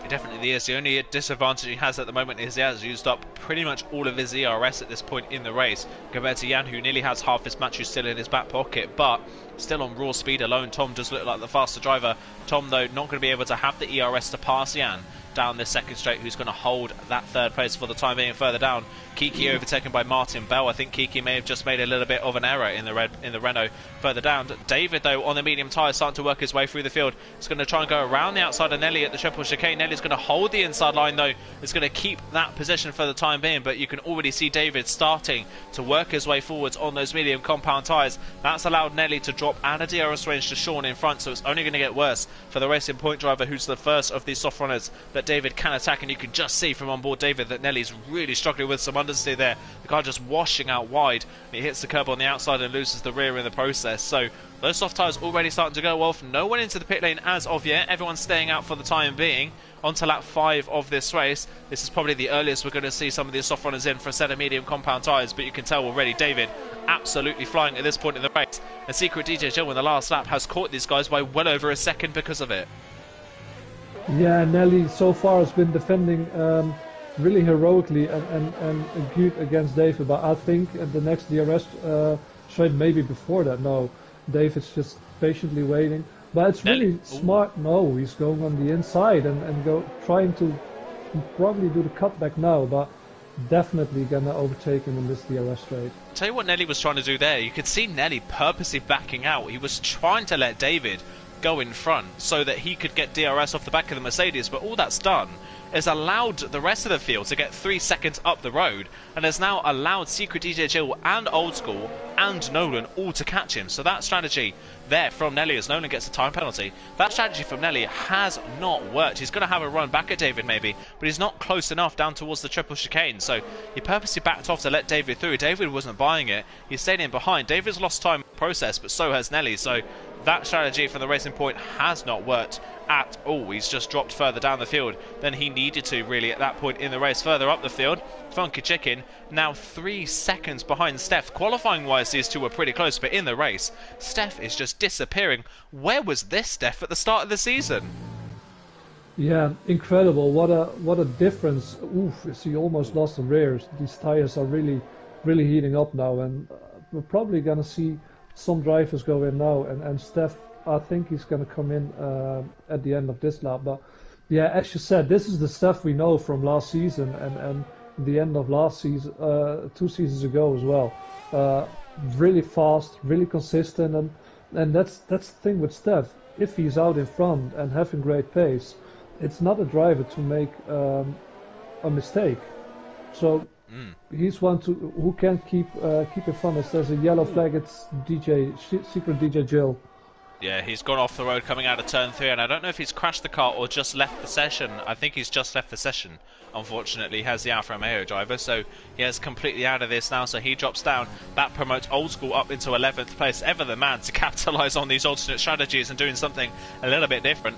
It definitely is. The only disadvantage he has at the moment is he has used up pretty much all of his ERS at this point in the race compared to Jan, who nearly has half his matches still in his back pocket, but still on raw speed alone. Tom does look like the faster driver. Tom though not going to be able to have the ERS to pass Jan down this second straight, who's going to hold that 3rd place for the time being. Further down, Kiki overtaken by Martin Bell. I think Kiki may have just made a little bit of an error in the Renault. Further down, David though on the medium tyre starting to work his way through the field. He's going to try and go around the outside of Nelly at the triple chicane. Nelly's going to hold the inside line though. It's going to keep that position for the time being, but you can already see David starting to work his way forwards on those medium compound tyres. That's allowed Nelly to drop out of DRS range to Sean in front, so it's only going to get worse for the Racing Point driver, who's the first of these soft runners that David can attack. And you can just see from on board David that Nelly's really struggling with some understeer there. The car just washing out wide. He hits the curb on the outside and loses the rear in the process. So those soft tyres already starting to go off. No one into the pit lane as of yet. Everyone's staying out for the time being. On to lap 5 of this race. This is probably the earliest we're going to see some of these soft runners in for a set of medium compound tyres, but you can tell already David absolutely flying at this point in the race. And Secret DJ Jill in the last lap has caught these guys by well over a second because of it. Yeah, Nelly so far has been defending really heroically and good against David, but I think at the next DRS straight, maybe before that, no, David's just patiently waiting. But it's really smart. No, he's going on the inside and trying to probably do the cutback now, but definitely gonna overtake him in this DRS straight. Tell you what Nelly was trying to do there. You could see Nelly purposely backing out. He was trying to let David go in front so that he could get DRS off the back of the Mercedes, but all that's done has allowed the rest of the field to get 3 seconds up the road, and has now allowed Secret DJ Jill and Old School and Nolan all to catch him. So that strategy there from Nelly, as Nolan gets a time penalty, that strategy from Nelly has not worked. He's going to have a run back at David maybe, but he's not close enough down towards the triple chicane. So he purposely backed off to let David through. David wasn't buying it. He stayed in behind. David's lost time in the process, but so has Nelly. So that strategy from the Racing Point has not worked at all. He's just dropped further down the field than he needed to really at that point in the race. Further up the field, Funky Chicken now 3 seconds behind Steph. Qualifying wise, these two were pretty close, but in the race, Steph is just disappearing. Where was this Steph at the start of the season? Yeah, incredible. What a difference. Oof, he almost lost the rears. These tires are really heating up now, and we're probably gonna see some drivers go in now, and Steph, I think he's going to come in at the end of this lap. But yeah, as you said, this is the stuff we know from last season and the end of last season, 2 seasons ago as well. Really fast, really consistent, and that's the thing with Steph. If he's out in front and having great pace, it's not a driver to make a mistake. So he's one who can keep in front. As there's a yellow flag, it's Secret DJ Jill. Yeah, he's gone off the road coming out of turn 3, and I don't know if he's crashed the car or just left the session. I think he's just left the session, unfortunately. He has the Alfa Romeo driver, so he is completely out of this now, so he drops down. That promotes Old School up into 11th place. Ever the man to capitalise on these alternate strategies and doing something a little bit different.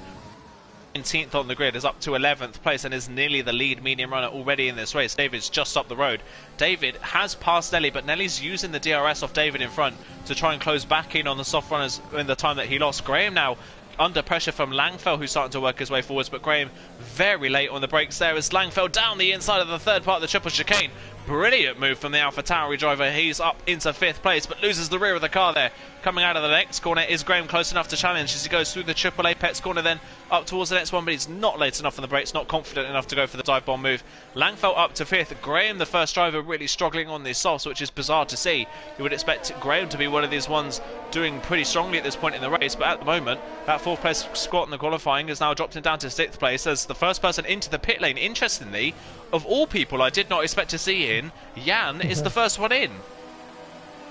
19th on the grid is up to 11th place and is nearly the lead medium runner already in this race. David's just up the road. David has passed Nelly, but Nelly's using the DRS off David in front to try and close back in on the soft runners in the time that he lost. Graham now under pressure from Langfell, who's starting to work his way forwards, but Graham very late on the brakes there as Langfell down the inside of the third part of the triple chicane. Brilliant move from the Alpha Tauri driver. He's up into 5th place, but loses the rear of the car there. Coming out of the next corner, is Graham close enough to challenge as he goes through the triple apex corner, then up towards the next one, but he's not late enough on the brakes, not confident enough to go for the dive bomb move. Langfell up to 5th. Graham, the first driver, really struggling on these softs, which is bizarre to see. You would expect Graham to be one of these ones doing pretty strongly at this point in the race, but at the moment, that 4th place squat in the qualifying has now dropped him down to 6th place as the first person into the pit lane. Interestingly, of all people I did not expect to see in, Jan is the first one in.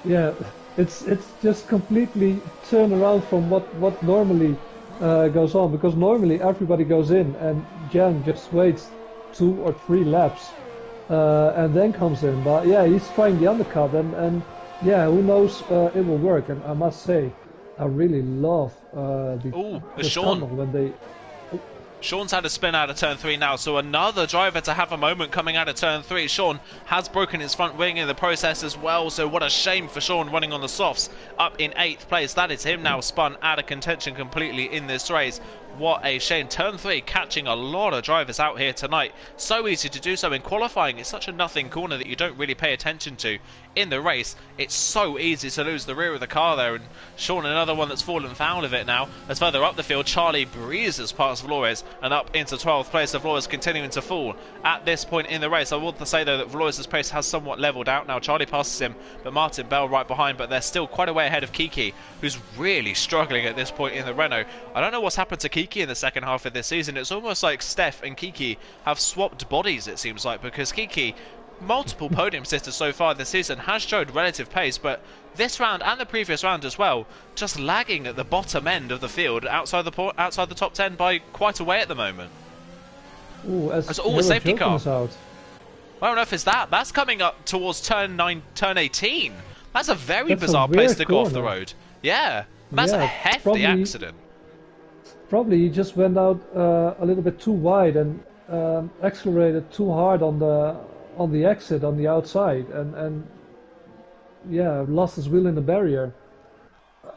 Yeah, it's just completely turned around from what normally goes on, because normally everybody goes in and Jan just waits 2 or 3 laps and then comes in. But yeah, he's trying the undercut, and yeah, who knows, it will work. And I must say, I really love the Sean. tunnel when they. Sean's had a spin out of turn 3 now, so another driver to have a moment coming out of turn 3. Sean has broken his front wing in the process as well, so what a shame for Sean running on the softs up in 8th place. That is him now spun out of contention completely in this race. What a shame. Turn 3 catching a lot of drivers out here tonight. So easy to do so in qualifying. It's such a nothing corner that you don't really pay attention to. In the race, it's so easy to lose the rear of the car there, and Sean another one that's fallen foul of it now. As further up the field, Charlie breezes past Flores and up into 12th place. Flores continuing to fall at this point in the race. I want to say though that Flores' pace has somewhat levelled out now. Charlie passes him, but Martin Bell right behind, but they're still quite a way ahead of Kiki, who's really struggling at this point in the Renault. I don't know what's happened to Kiki in the second half of this season. It's almost like Steph and Kiki have swapped bodies, it seems like, because Kiki, multiple podium sitters so far this season, has showed relative pace, but this round and the previous round as well, just lagging at the bottom end of the field outside the top 10 by quite a way at the moment. Ooh, a safety car. Out. I don't know if it's that. That's coming up towards turn 18. That's a very bizarre place to go off the road. Yeah, that's a hefty accident. Probably he just went out a little bit too wide and accelerated too hard on the exit on the outside, and yeah, lost his wheel in the barrier.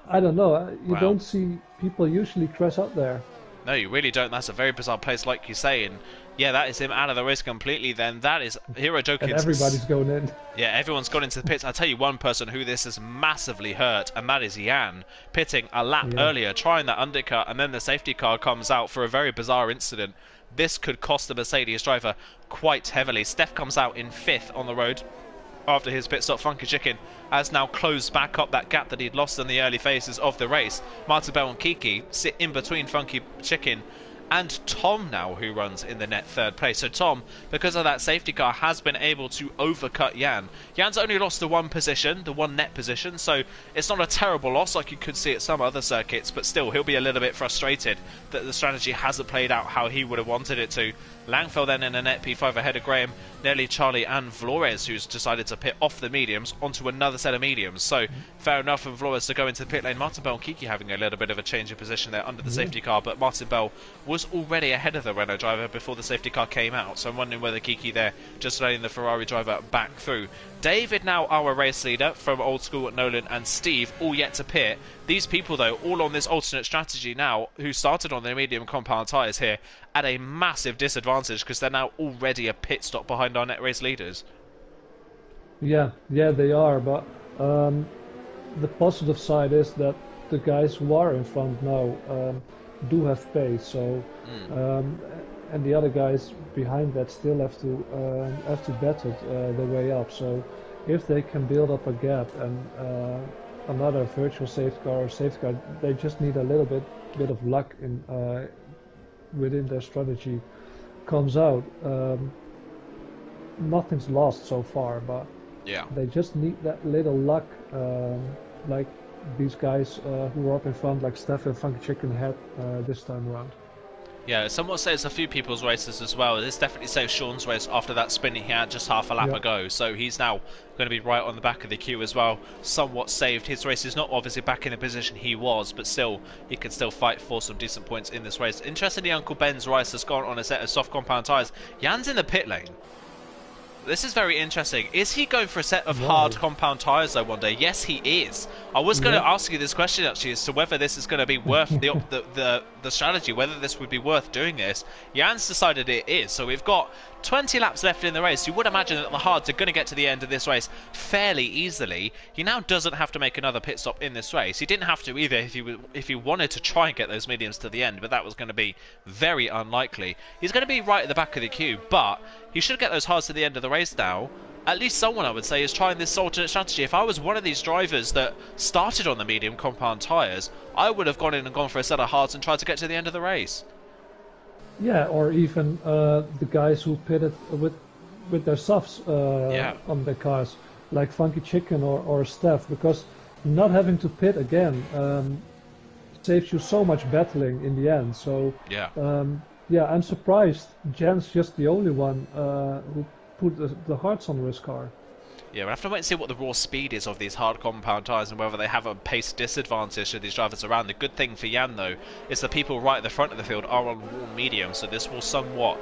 I don't know. You don't see people usually crash up there. No, you really don't. That's a very bizarre place, like you say, and yeah, that is him out of the race completely. Then that is Hero Jokin's. And everybody's going in. Yeah, everyone's gone into the pits. I'll tell you one person who this has massively hurt, and that is Jan, pitting a lap earlier, trying that undercut, and then the safety car comes out for a very bizarre incident. This could cost the Mercedes driver quite heavily. Steph comes out in 5th on the road after his pit stop. Funky Chicken has now closed back up that gap that he'd lost in the early phases of the race. Martin Bell and Kiki sit in between Funky Chicken and Tom now, who runs in the net third place. So Tom, because of that safety car, has been able to overcut Jan. Jan's only lost the one position, the one net position, so it's not a terrible loss like you could see at some other circuits, but still, he'll be a little bit frustrated that the strategy hasn't played out how he would have wanted it to. Langfell then in a net P5 ahead of Graham, Nelly, Charlie and Flores, who's decided to pit off the mediums onto another set of mediums. So fair enough for Flores to go into the pit lane. Martin Bell and Kiki having a little bit of a change of position there under the safety car, but Martin Bell was already ahead of the Renault driver before the safety car came out. So I'm wondering whether Kiki there just letting the Ferrari driver back through. David now our race leader from Old School, Nolan and Steve all yet to pit. These people though all on this alternate strategy now, who started on their medium compound tyres here at a massive disadvantage because they're now already a pit stop behind our net race leaders. Yeah, they are, but the positive side is that the guys who are in front now do have pace, so and the other guys behind that still have to battle their way up. So if they can build up a gap and another virtual safety car or safety car, they just need a little bit of luck in within their strategy comes out. Nothing's lost so far, but yeah, they just need that little luck, like these guys who are up in front, like Steph and Funky Chicken had this time around. Yeah, somewhat saves a few people's races as well. This definitely saves Sean's race after that spin he had just half a lap ago. So he's now going to be right on the back of the queue as well. Somewhat saved. His race is not obviously back in the position he was, but still, he can still fight for some decent points in this race. Interestingly, Uncle Ben's race has gone on a set of soft compound tyres. Jan's in the pit lane. This is very interesting. Is he going for a set of hard compound tyres, I wonder? Yes, he is. I was going to ask you this question, actually, as to whether this is going to be worth the strategy, whether this would be worth doing this. Jan's decided it is, so we've got 20 laps left in the race. You would imagine that the hards are going to get to the end of this race fairly easily. He now doesn't have to make another pit stop in this race. He didn't have to either if he wanted to try and get those mediums to the end, but that was going to be very unlikely. He's going to be right at the back of the queue, but he should get those hards to the end of the race now. At least someone, I would say, is trying this alternate strategy. If I was one of these drivers that started on the medium compound tyres, I would have gone in and gone for a set of hards and tried to get to the end of the race. Yeah, or even the guys who pitted with their softs on their cars, like Funky Chicken or Steph, because not having to pit again saves you so much battling in the end. So yeah, I'm surprised Jan's just the only one who put the hards on his car. Yeah, we'll have to wait and see what the raw speed is of these hard compound tyres and whether they have a pace disadvantage to these drivers around. The good thing for Jan, though, is the people right at the front of the field are on warm medium, so this will somewhat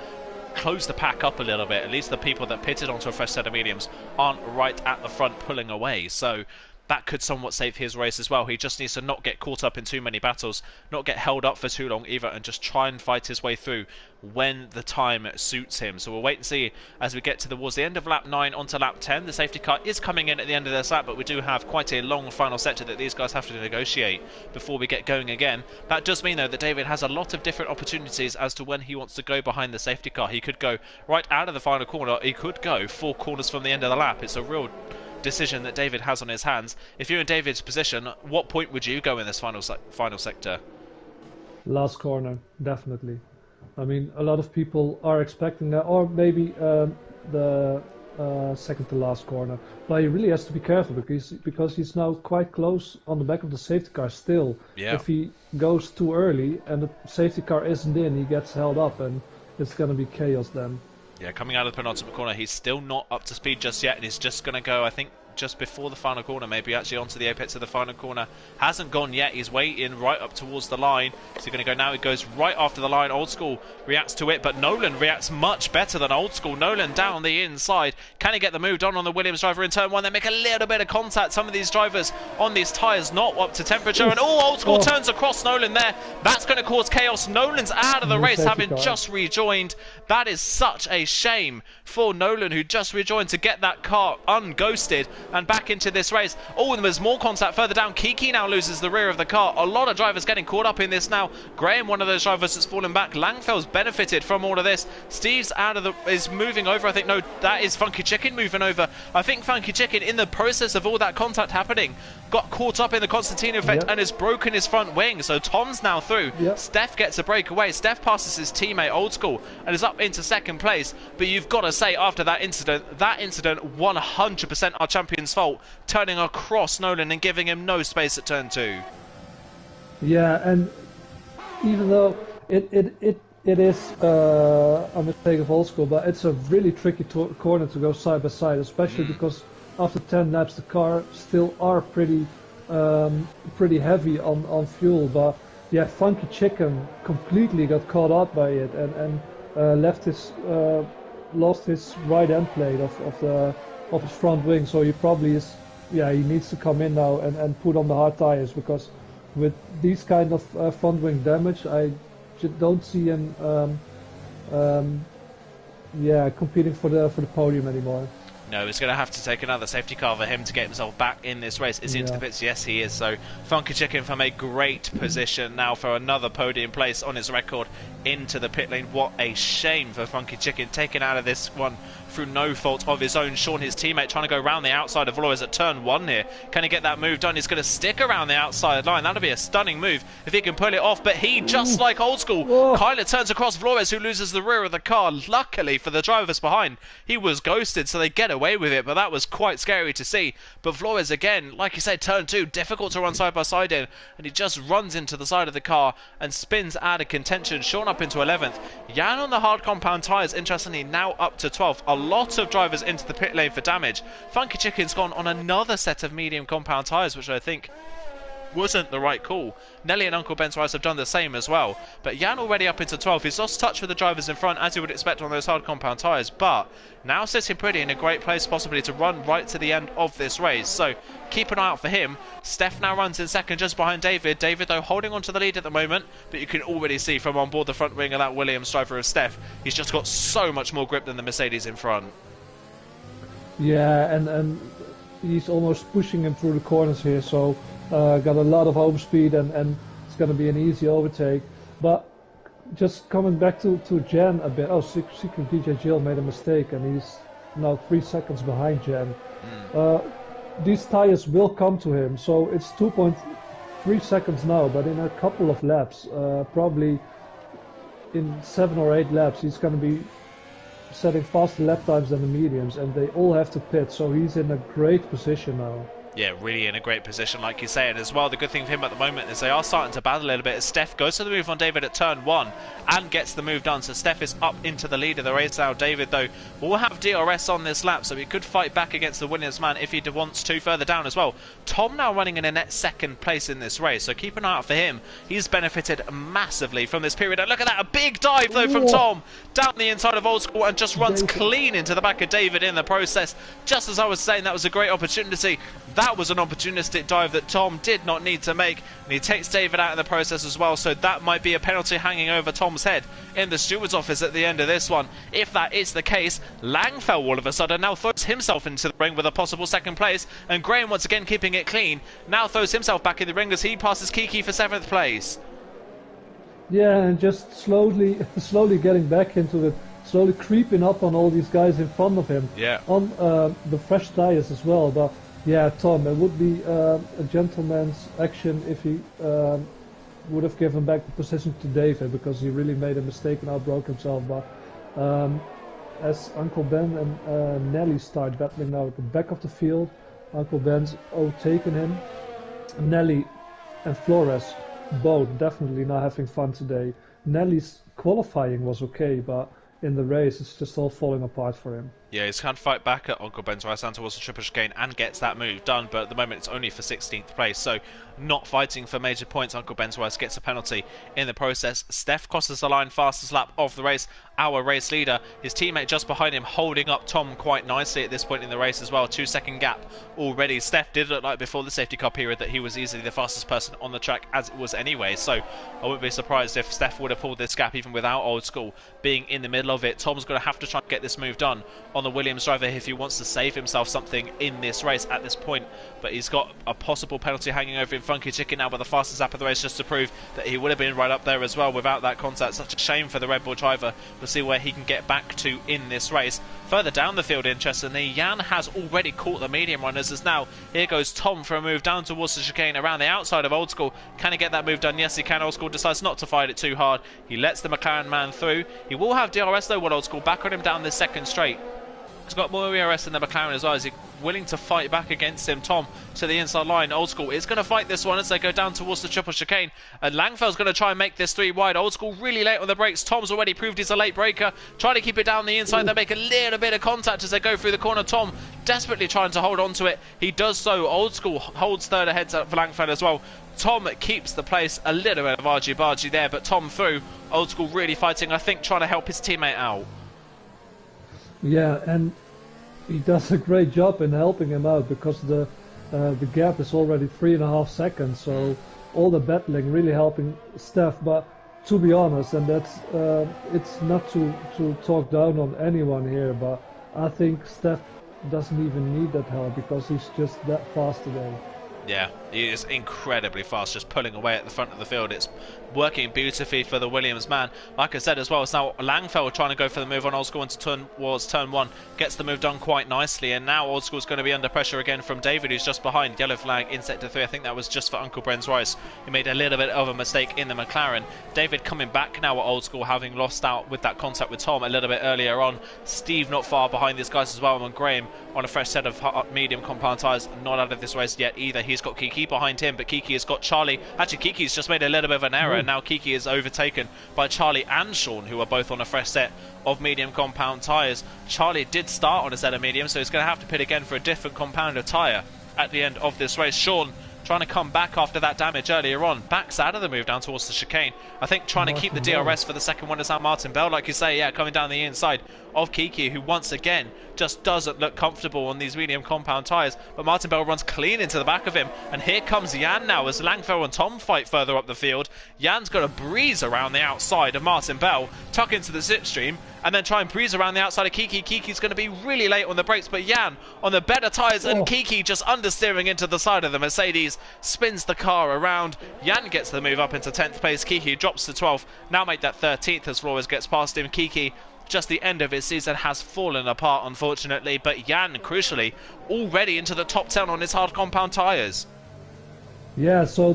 close the pack up a little bit. At least the people that pitted onto a fresh set of mediums aren't right at the front pulling away, so that could somewhat save his race as well. He just needs to not get caught up in too many battles, not get held up for too long either, and just try and fight his way through when the time suits him. So we'll wait and see as we get towards the end of lap 9 onto lap 10. The safety car is coming in at the end of this lap, but we do have quite a long final sector that these guys have to negotiate before we get going again. That does mean, though, that David has a lot of different opportunities as to when he wants to go behind the safety car. He could go right out of the final corner, he could go 4 corners from the end of the lap. It's a real decision that David has on his hands. If you're in David's position, what point would you go in this final sector? Last corner, definitely. I mean, a lot of people are expecting that, or maybe the second to last corner. But he really has to be careful because he's now quite close on the back of the safety car still. Yeah. If he goes too early and the safety car isn't in, he gets held up and it's going to be chaos then. Yeah, coming out of the penultimate corner, he's still not up to speed just yet, and he's just going to go, I think, just before the final corner, maybe actually onto the apex of the final corner. Hasn't gone yet. He's waiting right up towards the line. Is he going to go now? He goes right after the line. Old School reacts to it, but Nolan reacts much better than Old School. Nolan down the inside. Can he get the move done on the Williams driver in turn 1? They make a little bit of contact. Some of these drivers on these tyres not up to temperature. And Old School turns across Nolan there. That's going to cause chaos. Nolan's out of the race, having just rejoined. That is such a shame for Nolan, who just rejoined, to get that car unghosted and back into this race. Oh, and there's more contact further down. Kiki now loses the rear of the car. A lot of drivers getting caught up in this now. Graham, one of those drivers that's fallen back. Langfell's benefited from all of this. Steve's is moving over. I think, no, that is Funky Chicken moving over. I think Funky Chicken, in the process of all that contact happening, got caught up in the Constantine effect and has broken his front wing. So Tom's now through. Steph gets a breakaway. Steph passes his teammate Old School and is up into second place. But you've got to say, after that incident 100% our champion's fault, turning across Nolan and giving him no space at turn 2. Yeah, and even though it is a mistake of Old School, but it's a really tricky corner to go side by side, especially because after 10 laps the car still are pretty heavy on fuel. But yeah, Funky Chicken completely got caught up by it and lost his right end plate of his front wing. So he probably he needs to come in now and put on the hard tires, because with these kind of front wing damage, I don't see him competing for the podium anymore. No, he's going to have to take another safety car for him to get himself back in this race. Is he into the pits? Yes, he is. So Funky Chicken from a great position now for another podium place on his record into the pit lane. What a shame for Funky Chicken, taken out of this one through no fault of his own. Sean, his teammate, trying to go around the outside of Flores at turn 1 here. Can he get that move done? He's going to stick around the outside line. That'll be a stunning move if he can pull it off. But he, just like Old School, Kyler turns across Flores, who loses the rear of the car. Luckily for the drivers behind, he was ghosted, so they get away with it. But that was quite scary to see. But Flores, again, like you said, turn 2, difficult to run side by side in. And he just runs into the side of the car and spins out of contention. Sean up into 11th. Jan on the hard compound tyres, interestingly, now up to 12th. A lot of drivers into the pit lane for damage. Funky Chicken's gone on another set of medium compound tyres, which I think wasn't the right call. Nelly and Uncle Ben's Rice have done the same as well. But Jan already up into 12th. He's lost touch with the drivers in front, as you would expect on those hard compound tyres, but now sitting pretty in a great place possibly to run right to the end of this race. So keep an eye out for him. Steph now runs in second just behind David. David, though, holding on to the lead at the moment, but you can already see from on board the front wing of that Williams driver of Steph, he's just got so much more grip than the Mercedes in front. Yeah, and he's almost pushing him through the corners here, so got a lot of home speed, and it's going to be an easy overtake. But just coming back to Jan a bit, Secret DJ Jill made a mistake, and he's now 3 seconds behind Jan. These tires will come to him, so it's 2.3 seconds now, but in a couple of laps, probably in 7 or 8 laps, he's going to be setting faster lap times than the mediums, and they all have to pit, so he's in a great position now. Yeah, really in a great position, like you say. And as well, the good thing for him at the moment is they are starting to battle a little bit, as Steph goes for the move on David at turn 1 and gets the move done. So Steph is up into the lead of the race now. David, though, will have DRS on this lap, so he could fight back against the Williams man if he wants to. Further down as well, Tom now running in a net second place in this race, so keep an eye out for him. He's benefited massively from this period. And look at that, a big dive, though, from Tom down the inside of Old School and just runs clean into the back of David in the process. Just as I was saying, that was a great opportunity. That was an opportunistic dive that Tom did not need to make, and he takes David out in the process as well, so that might be a penalty hanging over Tom's head in the steward's office at the end of this one. If that is the case, Langfell all of a sudden now throws himself into the ring with a possible second place, and Graham, once again keeping it clean, now throws himself back in the ring as he passes Kiki for 7th place. Yeah, and just slowly getting back into it, slowly creeping up on all these guys in front of him. Yeah. On the fresh tires as well. But yeah, Tom, it would be a gentleman's action if he would have given back the position to David, because he really made a mistake and outbroke himself. But as Uncle Ben and Nelly start battling now at the back of the field, Uncle Ben's overtaken him. Nelly and Flores both definitely not having fun today. Nelly's qualifying was okay, but in the race it's just all falling apart for him. Yeah, he's trying to fight back at Uncle Ben's right hand towards the triple chicane and gets that move done, but at the moment it's only for 16th place, so not fighting for major points. Uncle Ben's Rice gets a penalty in the process. Steph crosses the line, fastest lap of the race, our race leader. His teammate just behind him holding up Tom quite nicely at this point in the race as well. 2-second gap already. Steph did look like before the safety car period that he was easily the fastest person on the track, as it was anyway, so I wouldn't be surprised if Steph would have pulled this gap even without Old School being in the middle of it. Tom's going to have to try and get this move done on the Williams driver if he wants to save himself something in this race at this point, but he's got a possible penalty hanging over in. Funky Chicken now with the fastest lap of the race, just to prove that he would have been right up there as well without that contact. Such a shame for the Red Bull driver. We'll see where he can get back to in this race. Further down the field, interestingly, Jan has already caught the medium runners as now here goes Tom for a move down towards the chicane around the outside of Old School. Can he get that move done? Yes, he can. Old School decides not to fight it too hard. He lets the McLaren man through. He will have DRS though, with Old School back on him down this second straight. He's got more ERS than the McLaren as well. Is he willing to fight back against him? Tom to the inside line. Old School is going to fight this one as they go down towards the triple chicane. And Langfeld's going to try and make this 3 wide. Old School really late on the brakes. Tom's already proved he's a late breaker. Trying to keep it down the inside. They make a little bit of contact as they go through the corner. Tom desperately trying to hold on to it. He does so. Old School holds third ahead for Langfeld as well. Tom keeps the place. A little bit of argy-bargy there, but Tom through. Old School really fighting, I think, trying to help his teammate out. Yeah, and he does a great job in helping him out because the gap is already 3.5 seconds. So all the battling really helping Steph. But to be honest, and that's it's not to talk down on anyone here, but I think Steph doesn't even need that help because he's just that fast today. Yeah, he is incredibly fast, just pulling away at the front of the field. It's working beautifully for the Williams man. Like I said as well, it's now Langfeld trying to go for the move on Old School into towards turn 1. Gets the move done quite nicely, and now Old School's going to be under pressure again from David, who's just behind. Yellow flag in sector 3. I think that was just for Uncle Bren's Rice, who made a little bit of a mistake in the McLaren. David coming back now at Old School, having lost out with that contact with Tom a little bit earlier on. Steve not far behind these guys as well, and Graham on a fresh set of medium compound tyres, not out of this race yet either. He's got Kiki behind him, but Kiki has got Charlie. Actually, Kiki's just made a little bit of an error, and now Kiki is overtaken by Charlie and Sean, who are both on a fresh set of medium compound tyres. Charlie did start on a set of medium, so he's going to have to pit again for a different compounder tyre at the end of this race. Sean trying to come back after that damage earlier on, backs out of the move down towards the chicane. I think trying to keep the DRS for the second one is now Martin Bell, like you say, yeah, coming down the inside of Kiki, who once again just doesn't look comfortable on these medium compound tyres. But Martin Bell runs clean into the back of him, and here comes Jan now as Langfeld and Tom fight further up the field. Jan's got a breeze around the outside of Martin Bell, tuck into the slipstream, and then try and breeze around the outside of Kiki. Kiki's going to be really late on the brakes, but Jan on the better tyres, and Kiki just understeering into the side of the Mercedes, spins the car around. Jan gets the move up into 10th place. Kiki drops to 12th, now make that 13th as Flores gets past him. Kiki, just the end of his season, has fallen apart unfortunately, but Jan crucially already into the top 10 on his hard compound tyres. Yeah, so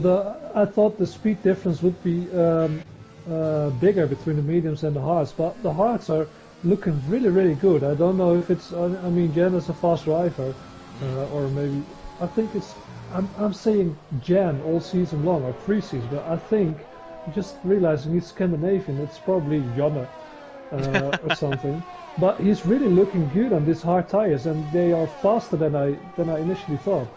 I thought the speed difference would be bigger between the mediums and the hards, but the hards are looking really good. I don't know if it's, I mean, Jan is a fast driver, or maybe, I think it's, I'm saying Jan all season long, or pre-season, but I think, just realizing he's Scandinavian, it's probably Janne or something. But he's really looking good on these hard tires, and they are faster than I initially thought.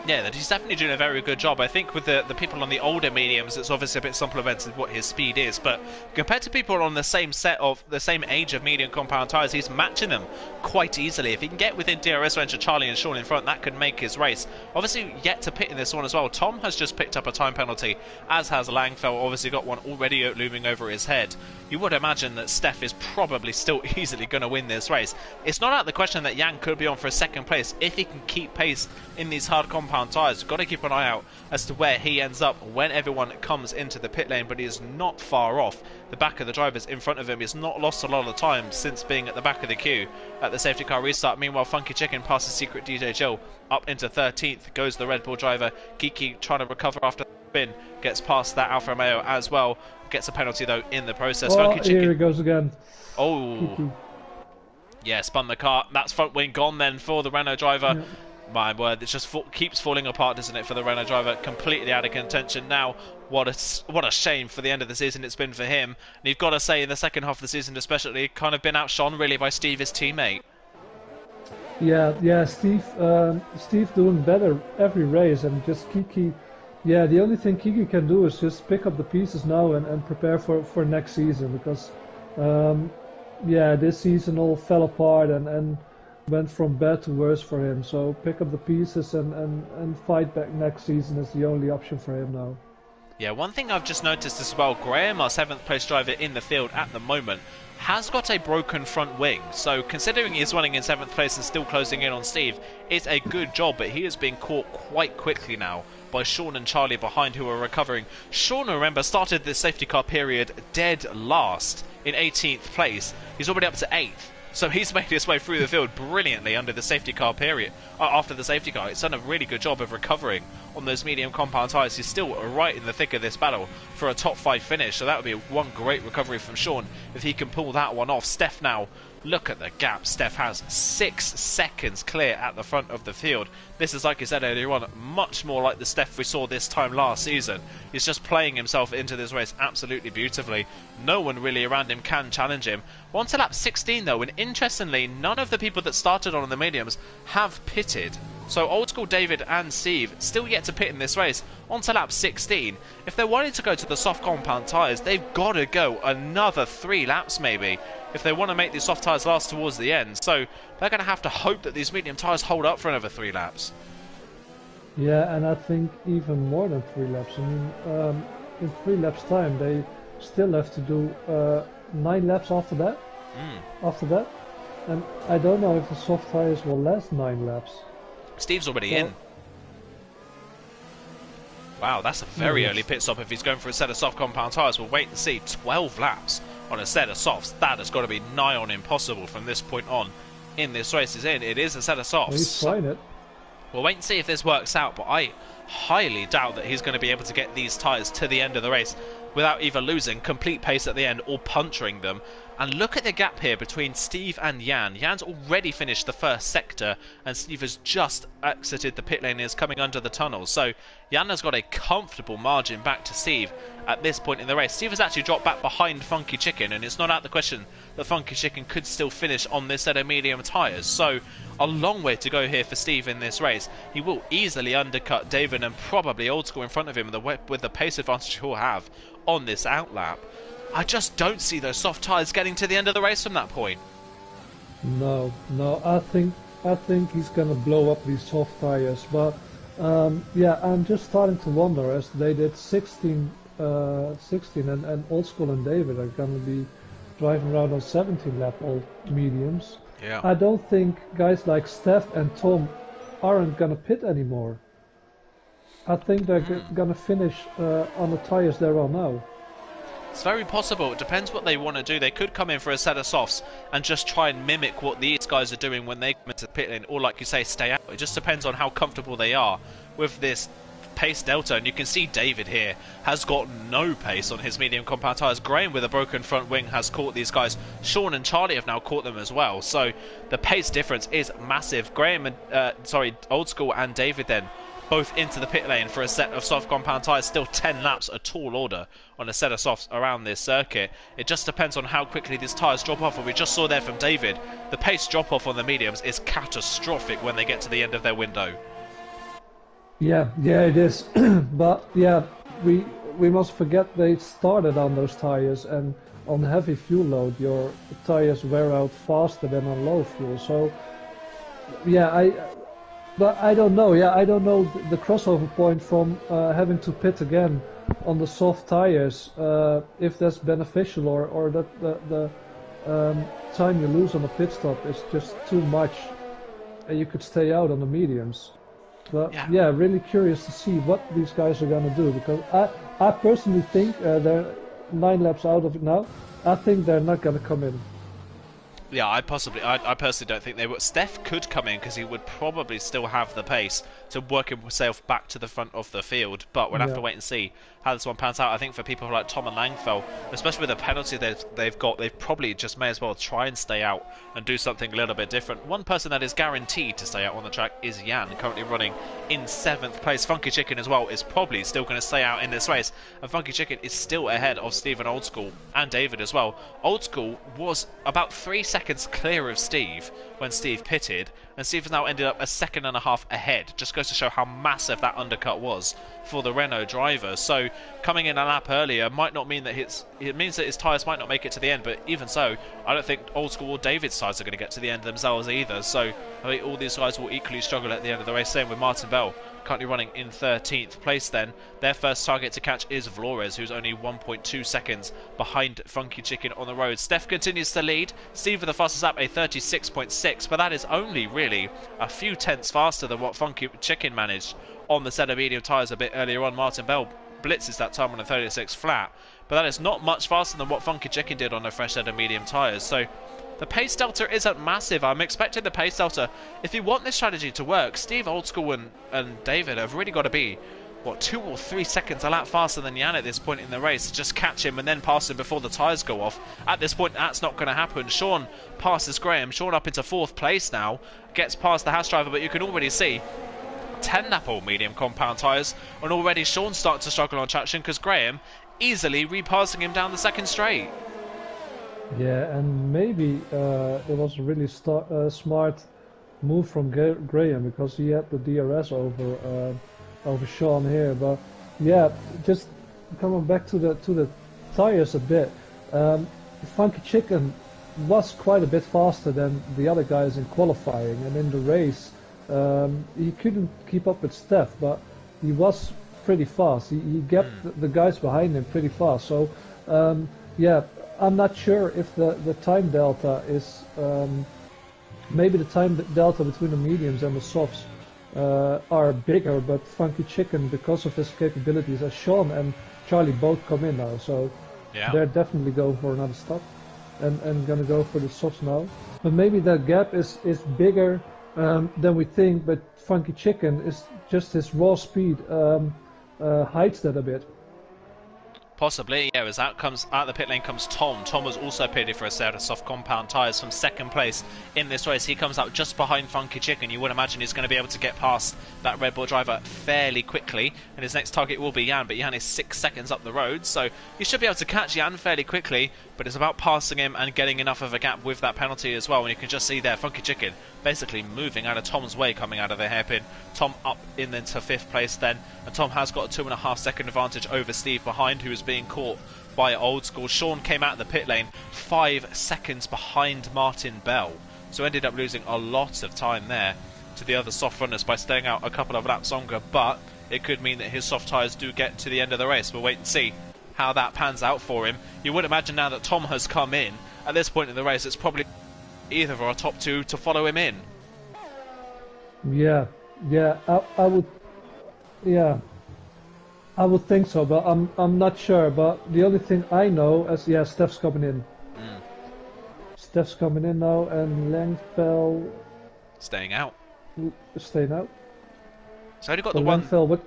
Yeah, that he's definitely doing a very good job. I think with the people on the older mediums, it's obviously a bit supplemented what his speed is, but compared to people on the same set of the same age of medium compound tyres, he's matching them quite easily. If he can get within DRS range of Charlie and Sean in front, that could make his race. Obviously yet to pit in this one as well. Tom has just picked up a time penalty, as has Langfeld, obviously got one already looming over his head. You would imagine that Steph is probably still easily going to win this race. It's not out of the question that Jan could be on for a second place if he can keep pace in these hard compound tyres. We've got to keep an eye out as to where he ends up when everyone comes into the pit lane, but he is not far off. The back of the drivers in front of him. He's not lost a lot of time since being at the back of the queue at the safety car restart. Meanwhile, Funky Chicken passes Secret DJ Jill up into 13th. Goes the Red Bull driver. Kiki trying to recover after the spin. Gets past that Alfa Romeo as well. Gets a penalty though in the process. Funky Chicken. Here he goes again. Oh. Kiki. Yeah, spun the car. That's front wing gone then for the Renault driver. Yeah. My word, it just keeps falling apart, doesn't it, for the Renault driver? Completely out of contention now. What a shame for the end of the season it's been for him. And you've got to say, in the second half of the season especially, kind of been outshone really by Steve, his teammate. Yeah, Steve doing better every race, and just Kiki. Yeah, the only thing Kiki can do is just pick up the pieces now and prepare for next season, because this season all fell apart and went from bad to worse for him. So pick up the pieces and fight back next season is the only option for him now. Yeah, one thing I've just noticed as well, Graham, our 7th place driver in the field at the moment, has got a broken front wing. So considering he's running in 7th place and still closing in on Steve, it's a good job, but he is being caught quite quickly now by Sean and Charlie behind, who are recovering. Sean, remember, started this safety car period dead last in 18th place. He's already up to 8th. So he's made his way through the field brilliantly under the safety car period. After the safety car, it's done a really good job of recovering on those medium compound tyres. He's still right in the thick of this battle for a top 5 finish, so that would be one great recovery from Sean if he can pull that one off. Steph now, look at the gap Steph has. 6 seconds clear at the front of the field. This is, like I said earlier on, much more like the Steph we saw this time last season. He's just playing himself into this race absolutely beautifully. No one really around him can challenge him. On to lap 16 though, and interestingly, none of the people that started on the mediums have pitted. So Old School, David and Steve still yet to pit in this race. On to lap 16. If they're wanting to go to the soft compound tyres, they've got to go another 3 laps maybe if they want to make these soft tyres last towards the end. So they're going to have to hope that these medium tyres hold up for another 3 laps. Yeah, and I think even more than 3 laps. I mean, in 3 laps time, they still have to do 9 laps after that. And I don't know if the soft tyres will last 9 laps. Steve's already in. Wow, that's a very early pit stop if he's going for a set of soft compound tyres. We'll wait and see. 12 laps on a set of softs. That has got to be nigh on impossible from this point on in this race. It is a set of softs. He's trying it. We'll wait and see if this works out, but I highly doubt that he's going to be able to get these tyres to the end of the race without either losing complete pace at the end or puncturing them. And look at the gap here between Steve and Jan. Jan's already finished the first sector, and Steve has just exited the pit lane and is coming under the tunnel. So Jan has got a comfortable margin back to Steve at this point in the race. Steve has actually dropped back behind Funky Chicken, and it's not out of the question that Funky Chicken could still finish on this set of medium tyres. So a long way to go here for Steve in this race. He will easily undercut David and probably Old School in front of him with the pace advantage he'll have on this outlap. I just don't see those soft tyres getting to the end of the race from that point. No, I think he's gonna blow up these soft tyres. But yeah, I'm just starting to wonder, as they did 16 and Old School and David are gonna be driving around on 17 lap old mediums. Yeah. I don't think guys like Steph and Tom aren't gonna pit anymore. I think they're gonna finish on the tyres they're on now. It's very possible. It depends what they want to do. They could come in for a set of softs and just try and mimic what these guys are doing when they come into the pit lane, or like you say, stay out. It just depends on how comfortable they are with this pace delta. And you can see David here has got no pace on his medium compound tyres. Graham with a broken front wing has caught these guys. Sean and Charlie have now caught them as well. So the pace difference is massive. Graham and Old School and David then both into the pit lane for a set of soft compound tyres. Still 10 laps, a tall order on a set of softs around this circuit. It just depends on how quickly these tyres drop off. And we just saw there from David, the pace drop off on the mediums is catastrophic when they get to the end of their window. Yeah, it is. But yeah, we must forget they started on those tyres, and on heavy fuel load your tyres wear out faster than on low fuel. So yeah, But I don't know. Yeah, I don't know the crossover point from having to pit again on the soft tires. If that's beneficial, or that the time you lose on a pit stop is just too much, and you could stay out on the mediums. But yeah, really curious to see what these guys are gonna do, because I personally think they're 9 laps out of it now. I think they're not gonna come in. Yeah, I personally don't think they would. Steph could come in because he would probably still have the pace to work himself back to the front of the field, but we'll have to wait and see how this one pans out. I think for people like Tom and Langfell, especially with the penalty they've got, they probably just may as well try and stay out and do something a little bit different. One person that is guaranteed to stay out on the track is Jan, currently running in 7th place. Funky Chicken as well is probably still going to stay out in this race, and Funky Chicken is still ahead of Steve and Old School and David as well. Old School was about 3 seconds clear of Steve when Steve pitted, and Steve has now ended up a 1.5 seconds ahead. Just goes to show how massive that undercut was for the Renault driver. So coming in a lap earlier might not mean that it means that his tyres might not make it to the end, but even so, I don't think Old School or David's tyres are going to get to the end themselves either. So I think all these guys will equally struggle at the end of the race. Same with Martin Bell, currently running in 13th place then. Their first target to catch is Flores, who's only 1.2 seconds behind Funky Chicken on the road. Steph continues to lead. Steve with the fastest lap, a 36.6, but that is only really a few tenths faster than what Funky Chicken managed on the set of medium tyres a bit earlier on. Martin Bell blitzes that time on a 36 flat, but that is not much faster than what Funky Chicken did on a fresh set of medium tyres. So The pace delta isn't massive. I'm expecting the pace delta, if you want this strategy to work, Steve Oldschool and David have really got to be, what, 2 or 3 seconds a lap faster than Jan at this point in the race to just catch him and then pass him before the tyres go off. At this point, that's not going to happen. Sean passes Graham. Sean up into 4th place now, gets past the Haas driver, but you can already see 10 lap all medium compound tyres, and already Sean's starting to struggle on traction because Graham easily repassing him down the 2nd straight. Yeah, and maybe it was a really smart move from Graham because he had the DRS over Sean here. But yeah, just coming back to the tires a bit. Funky Chicken was quite a bit faster than the other guys in qualifying, and in the race he couldn't keep up with Steph, but he was pretty fast. He kept the guys behind him pretty fast. So yeah. I'm not sure if the time delta is maybe the time delta between the mediums and the softs are bigger, but Funky Chicken, because of his capabilities, as Sean and Charlie both come in now, so yeah, they're definitely going for another stop and gonna go for the softs now. But maybe that gap is bigger than we think, but Funky Chicken is just his raw speed hides that a bit. Possibly, yeah, as out the pit lane comes Tom. Tom was also pitted for a set of soft compound tyres from 2nd place in this race. He comes out just behind Funky Chicken. You would imagine he's going to be able to get past that Red Bull driver fairly quickly, and his next target will be Jan, but Jan is 6 seconds up the road, so he should be able to catch Jan fairly quickly, but it's about passing him and getting enough of a gap with that penalty as well, and you can just see there Funky Chicken basically moving out of Tom's way coming out of the hairpin. Tom up into 5th place then, and Tom has got a 2.5 second advantage over Steve behind, who is being caught by Old School. Sean came out of the pit lane 5 seconds behind Martin Bell, so ended up losing a lot of time there to the other soft runners by staying out a couple of laps longer, but it could mean that his soft tyres do get to the end of the race. We'll wait and see how that pans out for him. You would imagine now that Tom has come in, at this point in the race, it's probably either of our top 2 to follow him in. Yeah, I would, yeah, I would think so, but I'm not sure. But the only thing I know is, yeah, Steph's coming in. Steph's coming in now, and Langfell staying out. Staying out. So only got so the one. Langfell, what?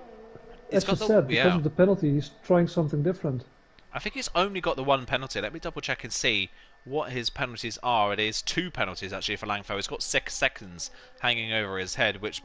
As you said, because of the penalty, he's trying something different. I think he's only got the one penalty. Let me double check and see what his penalties are. It is 2 penalties actually for Langfell. He's got 6 seconds hanging over his head, which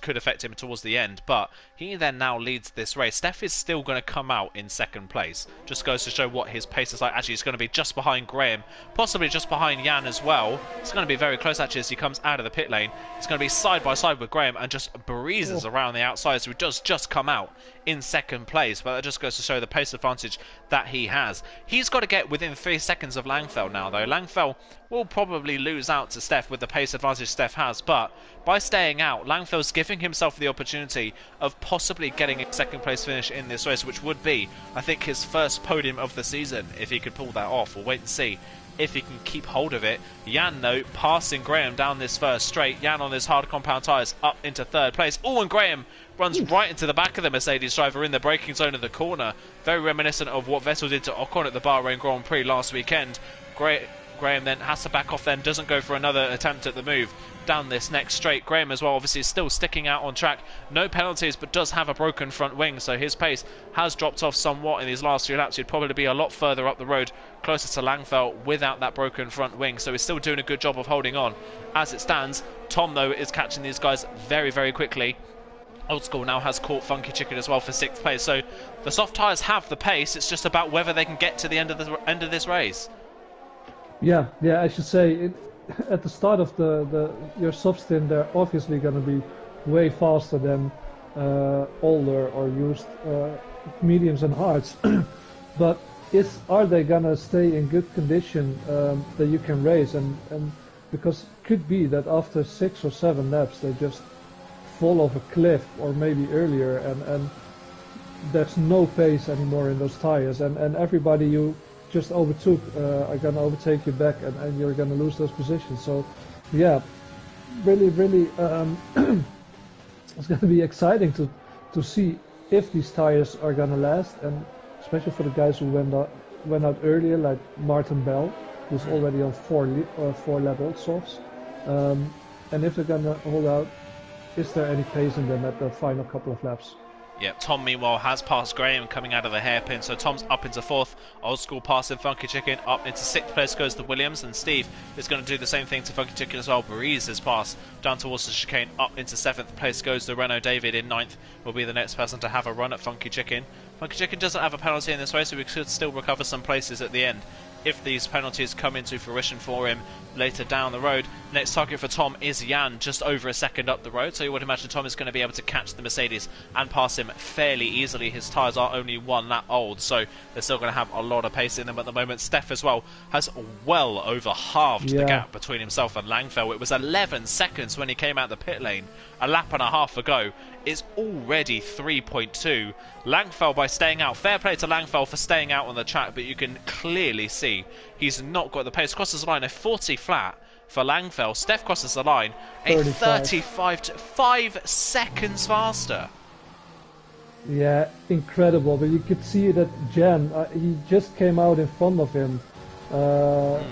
could affect him towards the end. But he then now leads this race. Steph is still going to come out in 2nd place. Just goes to show what his pace is like. Actually, he's going to be just behind Graham, possibly just behind Jan as well. It's going to be very close actually as he comes out of the pit lane. He's going to be side by side with Graham and just breezes around the outside. So he does just come out in 2nd place, but that just goes to show the pace advantage that he has. He's got to get within 3 seconds of Langfell now, though. Langfell will probably lose out to Steph with the pace advantage Steph has, but by staying out, Langfell's giving himself the opportunity of possibly getting a 2nd place finish in this race, which would be, I think, his first podium of the season if he could pull that off. We'll wait and see if he can keep hold of it. Jan, though, passing Graham down this first straight. Jan on his hard compound tyres up into 3rd place. Oh, and Graham runs right into the back of the Mercedes driver in the braking zone of the corner. Very reminiscent of what Vettel did to Ocon at the Bahrain Grand Prix last weekend. Graham then has to back off, then doesn't go for another attempt at the move down this next straight. Graham as well obviously is still sticking out on track. No penalties, but does have a broken front wing, so his pace has dropped off somewhat in these last 3 laps. He'd probably be a lot further up the road, closer to Langfell without that broken front wing, so he's still doing a good job of holding on. As it stands, Tom, though, is catching these guys very, very quickly. Old School now has caught Funky Chicken as well for 6th place, so the soft tyres have the pace. It's just about whether they can get to the end of this race. Yeah, I should say, at the start of your soft stint, they're obviously going to be way faster than older or used mediums and hards. But are they going to stay in good condition that you can race? And because it could be that after 6 or 7 laps they just fall off a cliff, or maybe earlier, and there's no pace anymore in those tires, and everybody you just overtook are going to overtake you back, and you're going to lose those positions. So yeah, really it's going to be exciting to see if these tires are going to last, and especially for the guys who went out earlier, like Martin Bell. who's already on 4 lap old softs. And if they're gonna hold out, is there any pace in them at the final couple of laps? Yep, Tom meanwhile has passed Graham coming out of the hairpin, so Tom's up into 4th. Old School passing Funky Chicken. Up into 6th place goes the Williams, and Steve is going to do the same thing to Funky Chicken as well. Breeze has passed down towards the chicane. Up into 7th place goes the Renault David in 9th. Will be the next person to have a run at Funky Chicken. Funky Chicken doesn't have a penalty in this race, so we could still recover some places at the end if these penalties come into fruition for him later down the road. Next target for Tom is Jan, just over a second up the road, so you would imagine Tom is going to be able to catch the Mercedes and pass him fairly easily. His tyres are only 1 lap old, so they're still going to have a lot of pace in them at the moment. Steph as well has well over halved the gap between himself and Langfell. It was 11 seconds when he came out the pit lane a lap and a half ago. It's already 3.2. Langfell, by staying out, fair play to Langfell for staying out on the track, but you can clearly see he's not got the pace. Crosses the line, a 40 flat for Langfell. Steph crosses the line, a 35 to 5 seconds faster. Yeah, incredible. But you could see that Jan, he just came out in front of him, or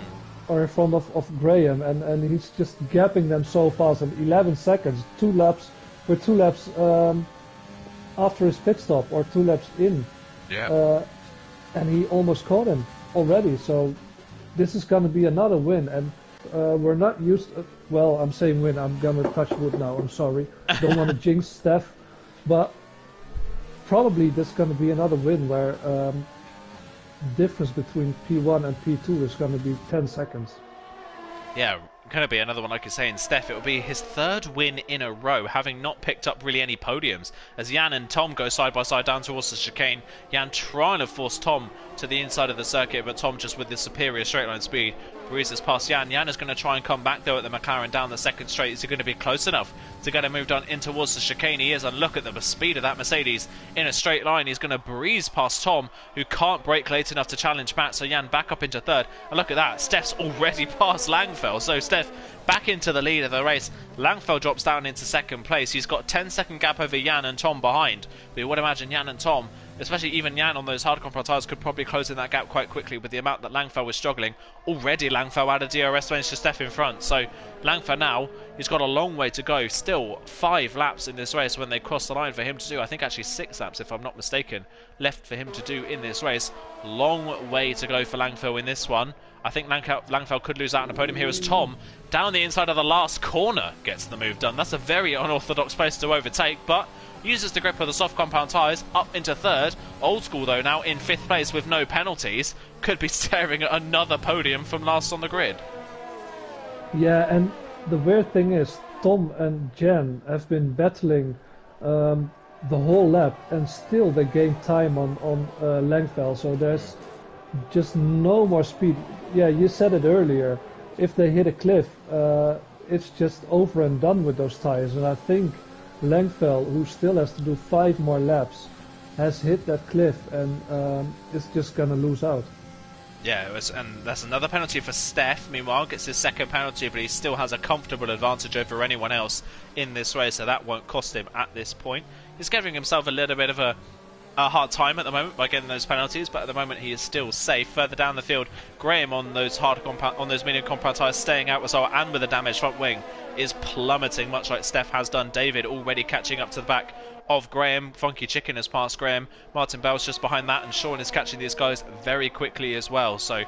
in front of Graham, and he's just gapping them so fast. And 11 seconds, 2 laps. We're 2 laps after his pit stop, or 2 laps in. Yeah. And he almost caught him already. So this is going to be another win. And we're not used. Well, I'm saying win. I'm going to touch wood now. I'm sorry. Don't want to jinx Steph, but probably this is going to be another win where difference between P1 and P2 is going to be 10 seconds. Yeah. Going to be another one, like you're saying, Steph. It will be his 3rd win in a row, having not picked up really any podiums, as Jan and Tom go side by side down towards the chicane. Jan trying to force Tom to the inside of the circuit, but Tom just with the superior straight line speed breezes past Jan. Jan is going to try and come back though at the McLaren down the 2nd straight. Is he going to be close enough to get him moved on in towards the chicane? He is, and look at the speed of that Mercedes in a straight line. He's going to breeze past Tom, who can't brake late enough to challenge back, so Jan back up into 3rd. And look at that, Steph's already past Langfell, so Steph back into the lead of the race. Langfell drops down into 2nd place. He's got 10-second gap over Jan and Tom behind, but you would imagine Jan and Tom, especially even Jan on those hard compound tyres, could probably close in that gap quite quickly with the amount that Langfell was struggling. Already Langfell out of DRS range to Steph in front, so Langfell now, he's got a long way to go. Still 5 laps in this race when they cross the line for him to do. I think actually 6 laps, if I'm not mistaken, left for him to do in this race. Long way to go for Langfell in this one. I think Langfell could lose out on a podium here as Tom, down the inside of the last corner, gets the move done. That's a very unorthodox place to overtake, but uses the grip of the soft compound tyres up into 3rd. Old School, though, now in 5th place with no penalties, could be staring at another podium from last on the grid. Yeah, and the weird thing is, Tom and Jan have been battling the whole lap, and still they gain time on Langfell, so there's just no more speed. Yeah, you said it earlier, if they hit a cliff, it's just over and done with those tires, and I think Langfell, who still has to do 5 more laps, has hit that cliff and is just gonna lose out. Yeah, and that's another penalty for Steph. Meanwhile, gets his 2nd penalty, but he still has a comfortable advantage over anyone else in this race, so that won't cost him at this point. He's giving himself a little bit of a hard time at the moment by getting those penalties, but at the moment he is still safe. Further down the field, Graham on those medium compound tyres staying out as well, and with a damaged front wing, is plummeting much like Steph has done. David already catching up to the back of Graham. Funky Chicken has passed Graham. Martin Bell's just behind that, and Sean is catching these guys very quickly as well. So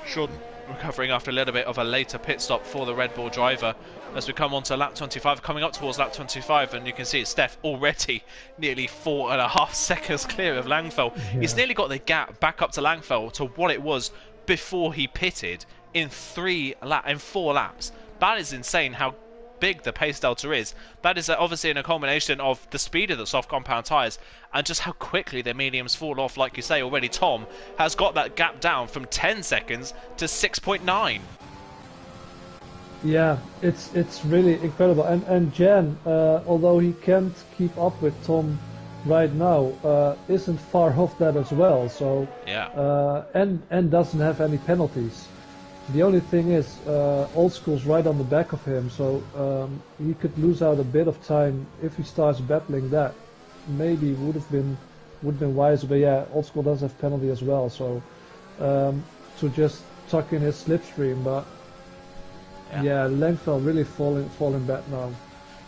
Sean recovering after a little bit of a later pit stop for the Red Bull driver. As we come on to lap 25, coming up towards lap 25, and you can see Steph already nearly 4.5 seconds clear of Langfell. Yeah. He's nearly got the gap back up to Langfell to what it was before he pitted in 4 laps. That is insane how big the pace delta is. That is obviously in a combination of the speed of the soft compound tyres and just how quickly the mediums fall off. Like you say, already Tom has got that gap down from 10 seconds to 6.9. Yeah, it's really incredible. And Jan, although he can't keep up with Tom right now, isn't far off that as well. So yeah, and doesn't have any penalties. The only thing is, Old School's right on the back of him, so he could lose out a bit of time if he starts battling that. Maybe would have been wiser, but yeah, Old School does have penalty as well. So to just tuck in his slipstream, but yeah, Langfeld really falling back now.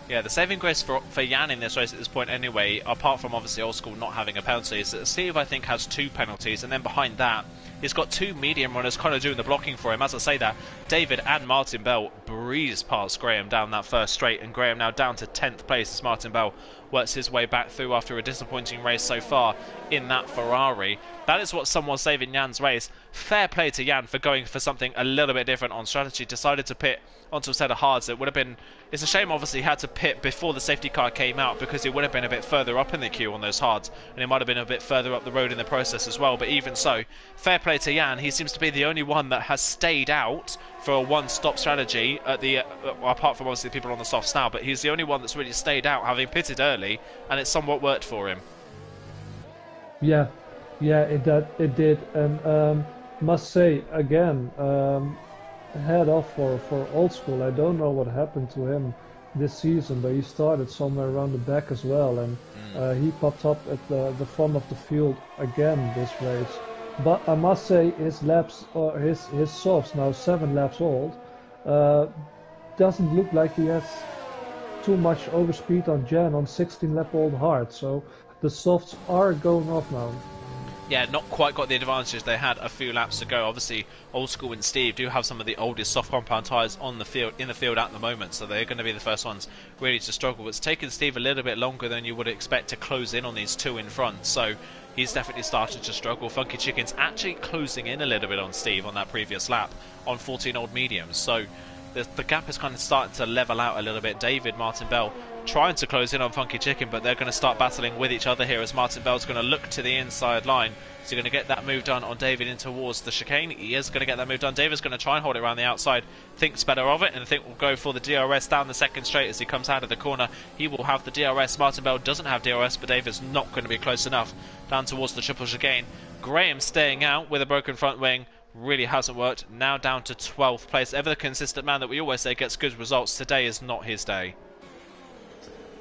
Yeah, the saving grace for Jan in this race at this point anyway, apart from obviously Old School not having a penalty, is that Steve, I think, has 2 penalties, and then behind that, he's got 2 medium runners kind of doing the blocking for him. As I say that, David and Martin Bell breeze past Graham down that first straight, and Graham now down to 10th place as Martin Bell works his way back through after a disappointing race so far in that Ferrari. That is what someone saving Jan's race. Fair play to Jan for going for something a little bit different on strategy. Decided to pit onto a set of hards. It would have been... It's a shame, obviously, he had to pit before the safety car came out, because it would have been a bit further up in the queue on those hards, and it might have been a bit further up the road in the process as well. But even so, fair play to Jan. He seems to be the only one that has stayed out for a one-stop strategy at the apart from obviously the people on the softs now, but he's the only one that's really stayed out, having pitted early, and it's somewhat worked for him. Yeah, it did, and must say again, head off for Old School. I don't know what happened to him this season, but he started somewhere around the back as well, and he popped up at the front of the field again this race. But I must say his laps, or his softs, now 7 laps old, doesn't look like he has too much overspeed on Jan on 16 lap old hard, so the softs are going off now. Yeah, not quite got the advantage they had a few laps ago. Obviously, Old School and Steve do have some of the oldest soft compound tyres in the field at the moment, so they're going to be the first ones really to struggle. It's taken Steve a little bit longer than you would expect to close in on these 2 in front, so he's definitely started to struggle. Funky Chicken's actually closing in a little bit on Steve on that previous lap on 14 old mediums, so the gap is kind of starting to level out a little bit. David, Martin Bell trying to close in on Funky Chicken, but they're going to start battling with each other here as Martin Bell's going to look to the inside line. So you're going to get that move done on David in towards the chicane. He is going to get that move done. David's going to try and hold it around the outside, thinks better of it, and I think will go for the DRS down the second straight as he comes out of the corner. He will have the DRS. Martin Bell doesn't have DRS, but David's not going to be close enough down towards the triple chicane. Graham staying out with a broken front wing. Really hasn't worked. Now down to 12th place. Ever the consistent man that we always say gets good results. Today is not his day.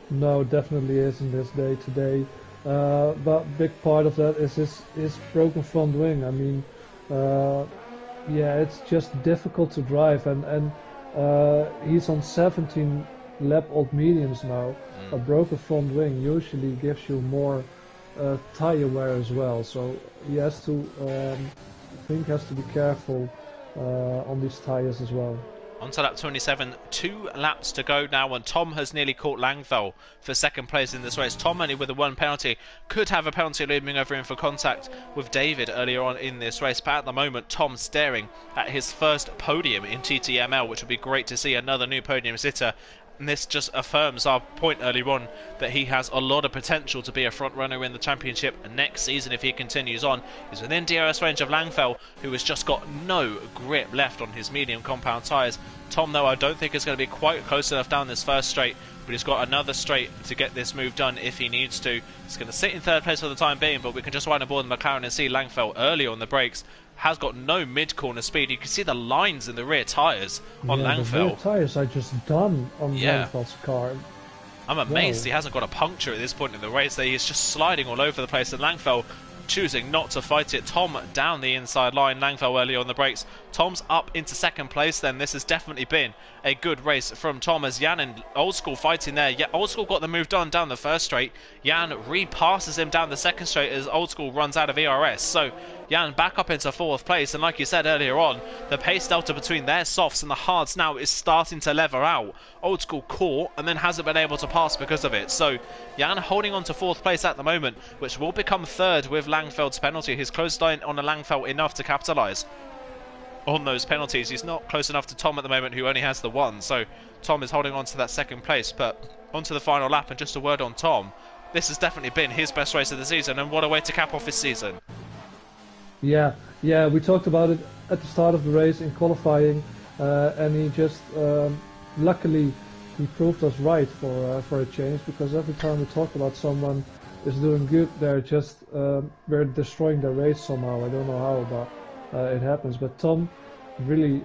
No, definitely isn't his day today. But big part of that is his broken front wing. I mean, yeah, it's just difficult to drive, and he's on 17 lap old mediums now. A broken front wing usually gives you more tire wear as well, so he has to has to be careful on these tires as well. On to lap 27, 2 laps to go now, and Tom has nearly caught Langfell for second place in this race. Tom only with a 1 penalty, could have a penalty looming over him for contact with David earlier on in this race, but at the moment Tom staring at his first podium in TTML, which would be great to see, another new podium sitter. And this just affirms our point earlier on that he has a lot of potential to be a front runner in the championship next season if he continues on. He's within DRS range of Langfell, who has just got no grip left on his medium compound tyres. Tom, though, I don't think is going to be quite close enough down this first straight, but he's got another straight to get this move done if he needs to. He's going to sit in third place for the time being, but we can just ride aboard the McLaren and see Langfell early on the brakes. Has got no mid-corner speed. You can see the lines in the rear tyres on Langfell. The rear tyres are just done on Langfell's car. I'm amazed he hasn't got a puncture at this point in the race. He's just sliding all over the place, and Langfell choosing not to fight it. Tom down the inside line, Langfell early on the brakes. Tom's up into second place then. This has definitely been a good race from Tom as Jan and Old School fighting there. Yeah, Old School got the move done down the first straight. Jan repasses him down the second straight as Old School runs out of ERS. So Jan back up into 4th place, and like you said earlier on, the pace delta between their softs and the hards now is starting to level out. Old School caught and then hasn't been able to pass because of it. So Jan holding on to 4th place at the moment, which will become 3rd with Langfeld's penalty. He's closed in on a Langfeld enough to capitalise on those penalties. He's not close enough to Tom at the moment, who only has the 1, so Tom is holding on to that 2nd place. But onto the final lap, and just a word on Tom, this has definitely been his best race of the season, and what a way to cap off his season. Yeah, we talked about it at the start of the race in qualifying, and he just luckily he proved us right for a change, because every time we talk about someone is doing good, they're just we're destroying their race somehow. I don't know how, but it happens. But Tom, really,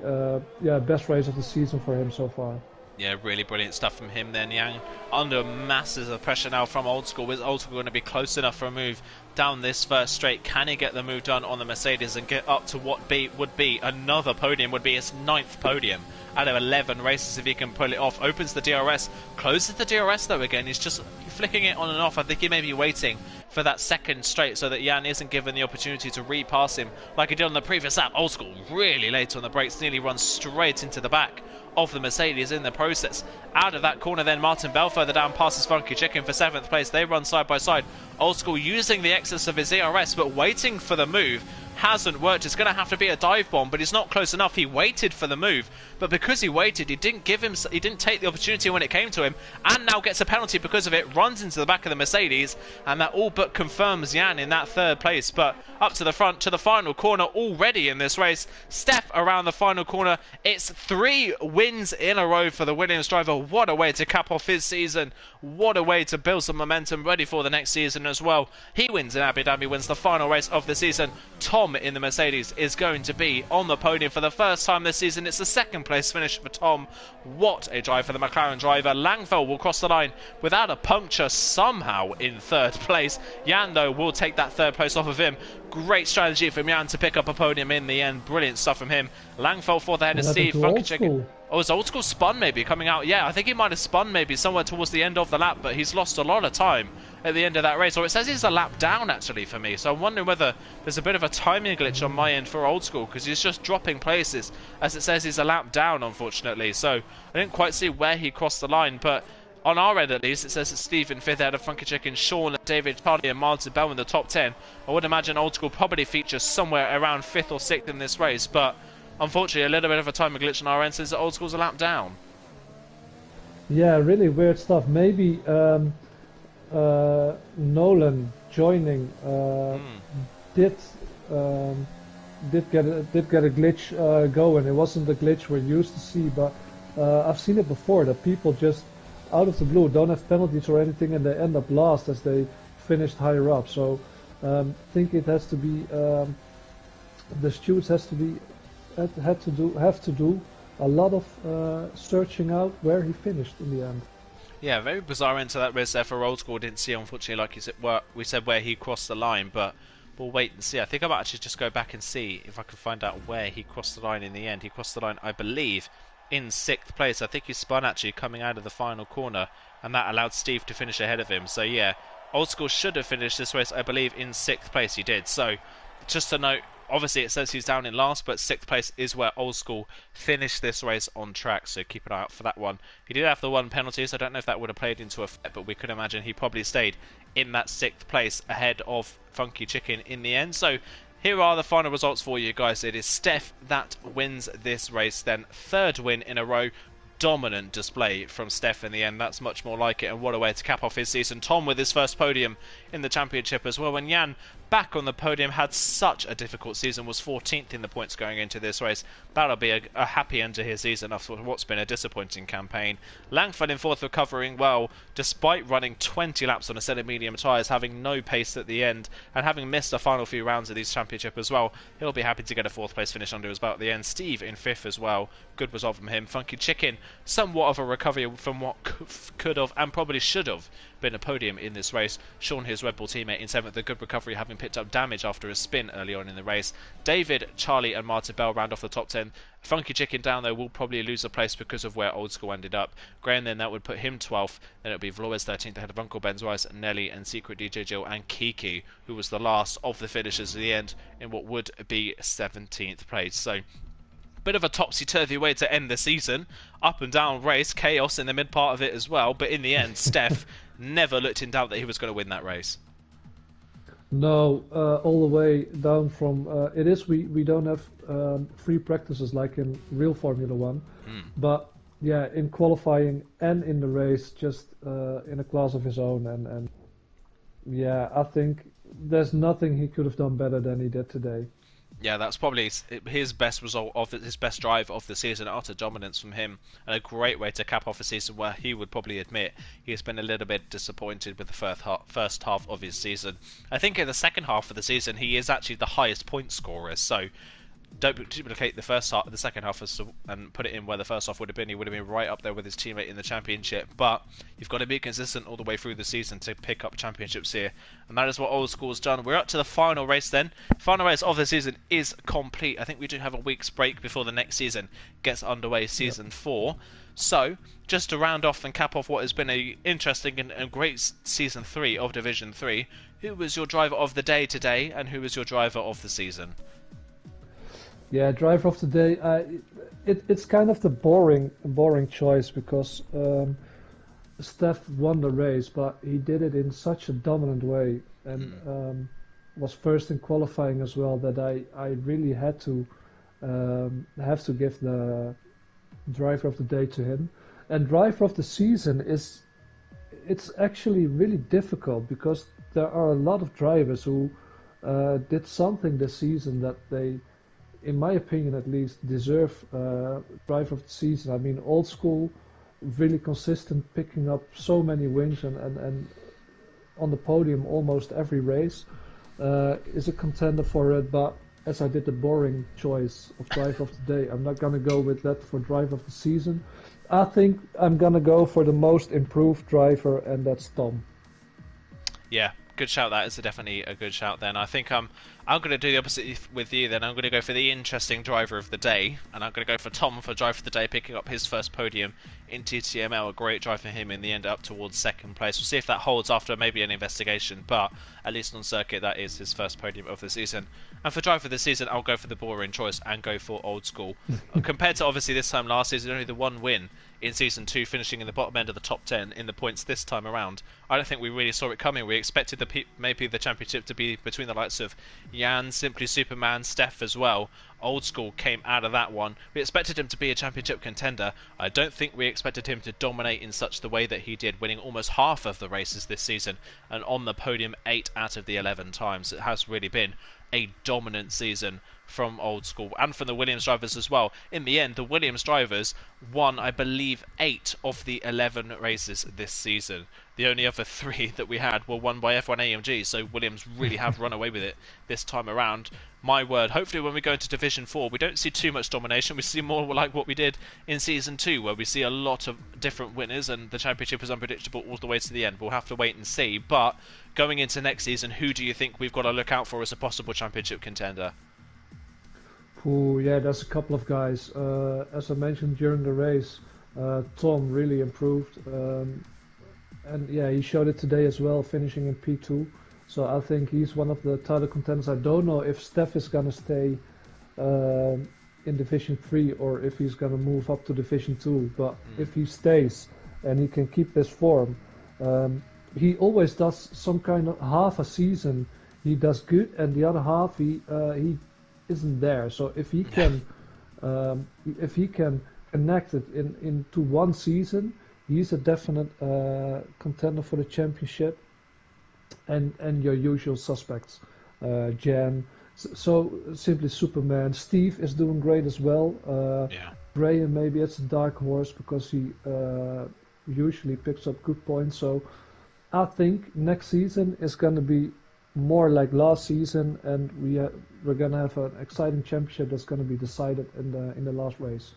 best race of the season for him so far. Yeah, really brilliant stuff from him then. Yang under masses of pressure now from Old School. Is Old School going to be close enough for a move down this first straight? Can he get the move done on the Mercedes and get up to what would be another podium, would be his 9th podium out of 11 races if he can pull it off? Opens the DRS, closes the DRS though again. He's just flicking it on and off. I think he may be waiting for that second straight so that Jan isn't given the opportunity to repass him like he did on the previous lap. Old School really late on the brakes, nearly runs straight into the back of the Mercedes in the process. Out of that corner then, Martin Bell further down passes Funky Chicken for 7th place. They run side by side. Old School using the excess of his ERS but waiting for the move. Hasn't worked. It's going to have to be a dive bomb, but he's not close enough. He waited for the move, but because he waited, he didn't take the opportunity when it came to him, and now gets a penalty because of it. Runs into the back of the Mercedes, and that all but confirms Jan in that 3rd place. But up to the front, to the final corner already in this race. Steph around the final corner. It's 3 wins in a row for the Williams driver. What a way to cap off his season. What a way to build some momentum ready for the next season as well. He wins in Abu Dhabi, wins the final race of the season. Tom in the Mercedes is going to be on the podium for the first time this season. It's the 2nd place finish for Tom. What a drive for the McLaren driver. Langfeld will cross the line without a puncture somehow in 3rd place. Jan though will take that 3rd place off of him. Great strategy from Jan to pick up a podium in the end. Brilliant stuff from him. Langfeld for the head of Steve. Funky Chicken. Oh, is Old School spun maybe coming out? Yeah, I think he might have spun maybe somewhere towards the end of the lap, but he's lost a lot of time at the end of that race. Or it says he's a lap down actually for me, so I'm wondering whether there's a bit of a timing glitch on my end for Old School, because he's just dropping places as it says he's a lap down, unfortunately. So I didn't quite see where he crossed the line, but on our end at least it says it's Steve in 5th out of Funky Chicken, Sean, David, Charlie and Martin Bell in the top 10. I would imagine Old School probably features somewhere around 5th or 6th in this race, but unfortunately a little bit of a timing glitch on our end since Old School's a lap down. Yeah, really weird stuff. Maybe Nolan joining did get a glitch going. It wasn't the glitch we're used to see, but I've seen it before that people just out of the blue don't have penalties or anything, and they end up last as they finished higher up. So I think it has to be the stewards have to do a lot of searching out where he finished in the end. Yeah, very bizarre into that race there for Old School. Didn't see, unfortunately, like you said, we said where he crossed the line, but we'll wait and see. I think I might actually just go back and see if I can find out where he crossed the line in the end. He crossed the line, I believe, in 6th place. I think he spun actually coming out of the final corner, and that allowed Steve to finish ahead of him. So yeah, Old School should have finished this race, I believe, in 6th place. He did. So just to note, obviously it says he's down in last, but 6th place is where Old School finished this race on track, so keep an eye out for that one. He did have the 1 penalty, so I don't know if that would have played into effect, but we could imagine he probably stayed in that 6th place ahead of Funky Chicken in the end. So here are the final results for you guys. It is Steph that wins this race, then 3rd win in a row. Dominant display from Steph in the end. That's much more like it, and what a way to cap off his season. Tom with his first podium in the championship as well. When Jan back on the podium had such a difficult season, was 14th in the points going into this race. That'll be a happy end to his season after what's been a disappointing campaign. Langford in 4th, recovering well despite running 20 laps on a set of medium tyres, having no pace at the end and having missed the final few rounds of this championship as well. He'll be happy to get a 4th place finish under his belt at the end. Steve in 5th as well. Good result from him. Funky Chicken, somewhat of a recovery from what could have and probably should have been a podium in this race. Sean, his Red Bull teammate, in 7th, a good recovery, having picked up damage after a spin early on in the race. David, Charlie and Martin Bell round off the top 10. Funky Chicken down though will probably lose a place because of where Old School ended up. Graham then, that would put him 12th. Then it would be Vloes 13th ahead of Uncle Ben's Rice, Nelly and Secret DJ Jill and Kiki, who was the last of the finishers at the end in what would be 17th place. So bit of a topsy-turvy way to end the season. Up and down race, chaos in the mid part of it as well, but in the end Steph never looked in doubt that he was going to win that race. No, all the way down from it is we don't have free practices like in real Formula 1, but yeah, in qualifying and in the race, just in a class of his own, and yeah, I think there's nothing he could have done better than he did today. Yeah, that's probably his best result of his best drive of the season, utter dominance from him, and a great way to cap off a season where he would probably admit he has been a little bit disappointed with the first half of his season. I think in the second half of the season he is actually the highest point scorer, so don't duplicate the first half, the second half, and put it in where the first half would have been. He would have been right up there with his teammate in the championship. But you've got to be consistent all the way through the season to pick up championships here, and that is what Old School's done. We're up to the final race then. Final race of the season is complete. I think we do have a week's break before the next season gets underway, season 4. So, just to round off and cap off what has been a interesting and great season 3 of Division 3, who was your driver of the day today, and who was your driver of the season? Yeah, driver of the day. It's kind of the boring choice because Steph won the race, but he did it in such a dominant way and was first in qualifying as well that I really had to have to give the driver of the day to him. And driver of the season it's actually really difficult because there are a lot of drivers who did something this season that they, in my opinion at least, deserve driver of the season. I mean, Old School, really consistent, picking up so many wins and on the podium almost every race, is a contender for it. But as I did the boring choice of driver of the day, I'm not going to go with that for driver of the season. I think I'm going to go for the most improved driver, and that's Tom. Yeah, good shout. That is definitely a good shout. Then I think I'm going to do the opposite with you. Then I'm going to go for the interesting driver of the day, and I'm going to go for Tom for driver of the day, picking up his first podium in TTML. A great drive for him in the end, up towards second place. We'll see if that holds after maybe an investigation, but at least on circuit that is his first podium of the season. And for driver of the season, I'll go for the boring choice and go for Old School. Compared to obviously this time last season, only the one win in season 2, finishing in the bottom end of the top 10 in the points this time around. I don't think we really saw it coming. We expected maybe the championship to be between the likes of Jan, Simply Superman, Steph as well. Old School came out of that one. We expected him to be a championship contender. I don't think we expected him to dominate in such the way that he did, winning almost half of the races this season and on the podium 8 out of the 11 times. It has really been a dominant season from Old School and from the Williams drivers as well. In the end, the Williams drivers won, I believe, 8 of the 11 races this season. The only other 3 that we had were won by F1 AMG, so Williams really have run away with it this time around. My word, hopefully when we go into Division 4, we don't see too much domination. We see more like what we did in Season 2, where we see a lot of different winners and the championship is unpredictable all the way to the end. We'll have to wait and see. But going into next season, who do you think we've got to look out for as a possible championship contender? Oh, yeah, there's a couple of guys. As I mentioned during the race, Tom really improved. And yeah, he showed it today as well, finishing in P2. So I think he's one of the title contenders. I don't know if Steph is going to stay in Division 3 or if he's going to move up to Division 2. But if he stays and he can keep this form, he always does some kind of half a season. He does good, and the other half he isn't there. So if he can connect it into one season, he's a definite contender for the championship. And your usual suspects, Jan, so Simply Superman. Steve is doing great as well. Graham, maybe it's a dark horse because he usually picks up good points. So I think next season is going to be more like last season, and we're going to have an exciting championship that's going to be decided in the last race.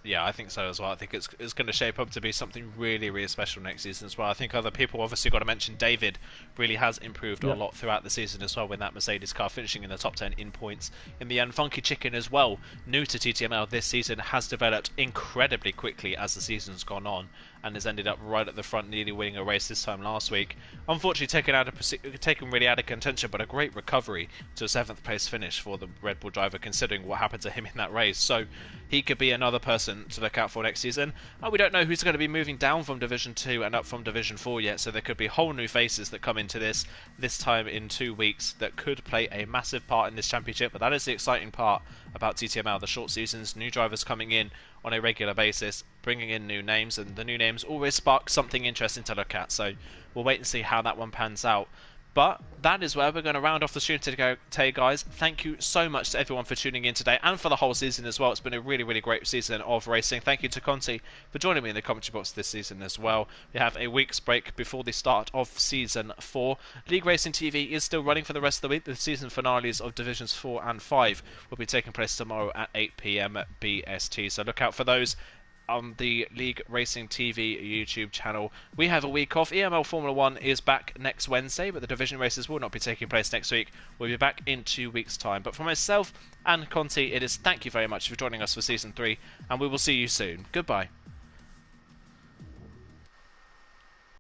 Yeah, I think so as well. I think it's going to shape up to be something really, really special next season as well. I think other people obviously got to mention David really has improved a lot throughout the season as well, with that Mercedes car finishing in the top 10 in points in the end. Funky Chicken as well, new to TTML this season, has developed incredibly quickly as the season's gone on and has ended up right at the front, nearly winning a race this time last week. Unfortunately taken really out of contention, but a great recovery to a 7th place finish for the Red Bull driver, considering what happened to him in that race. So he could be another person to look out for next season. And we don't know who's going to be moving down from Division 2 and up from Division 4 yet, so there could be whole new faces that come into this time in 2 weeks that could play a massive part in this championship. But that is the exciting part about TTML, the short seasons, new drivers coming in on a regular basis, bringing in new names, and the new names always spark something interesting to look at. So we'll wait and see how that one pans out. But that is where we're going to round off the stream today, guys. Thank you so much to everyone for tuning in today and for the whole season as well. It's been a really, really great season of racing. Thank you to Conti for joining me in the commentary box this season as well. We have a week's break before the start of Season 4. League Racing TV is still running for the rest of the week. The season finales of Divisions 4 and 5 will be taking place tomorrow at 8 PM BST. So look out for those on the League Racing TV YouTube channel. We have a week off. EML Formula 1 is back next Wednesday, but the division races will not be taking place next week. We'll be back in 2 weeks' time. But for myself and Conti, it is thank you very much for joining us for Season 3, and we will see you soon. Goodbye.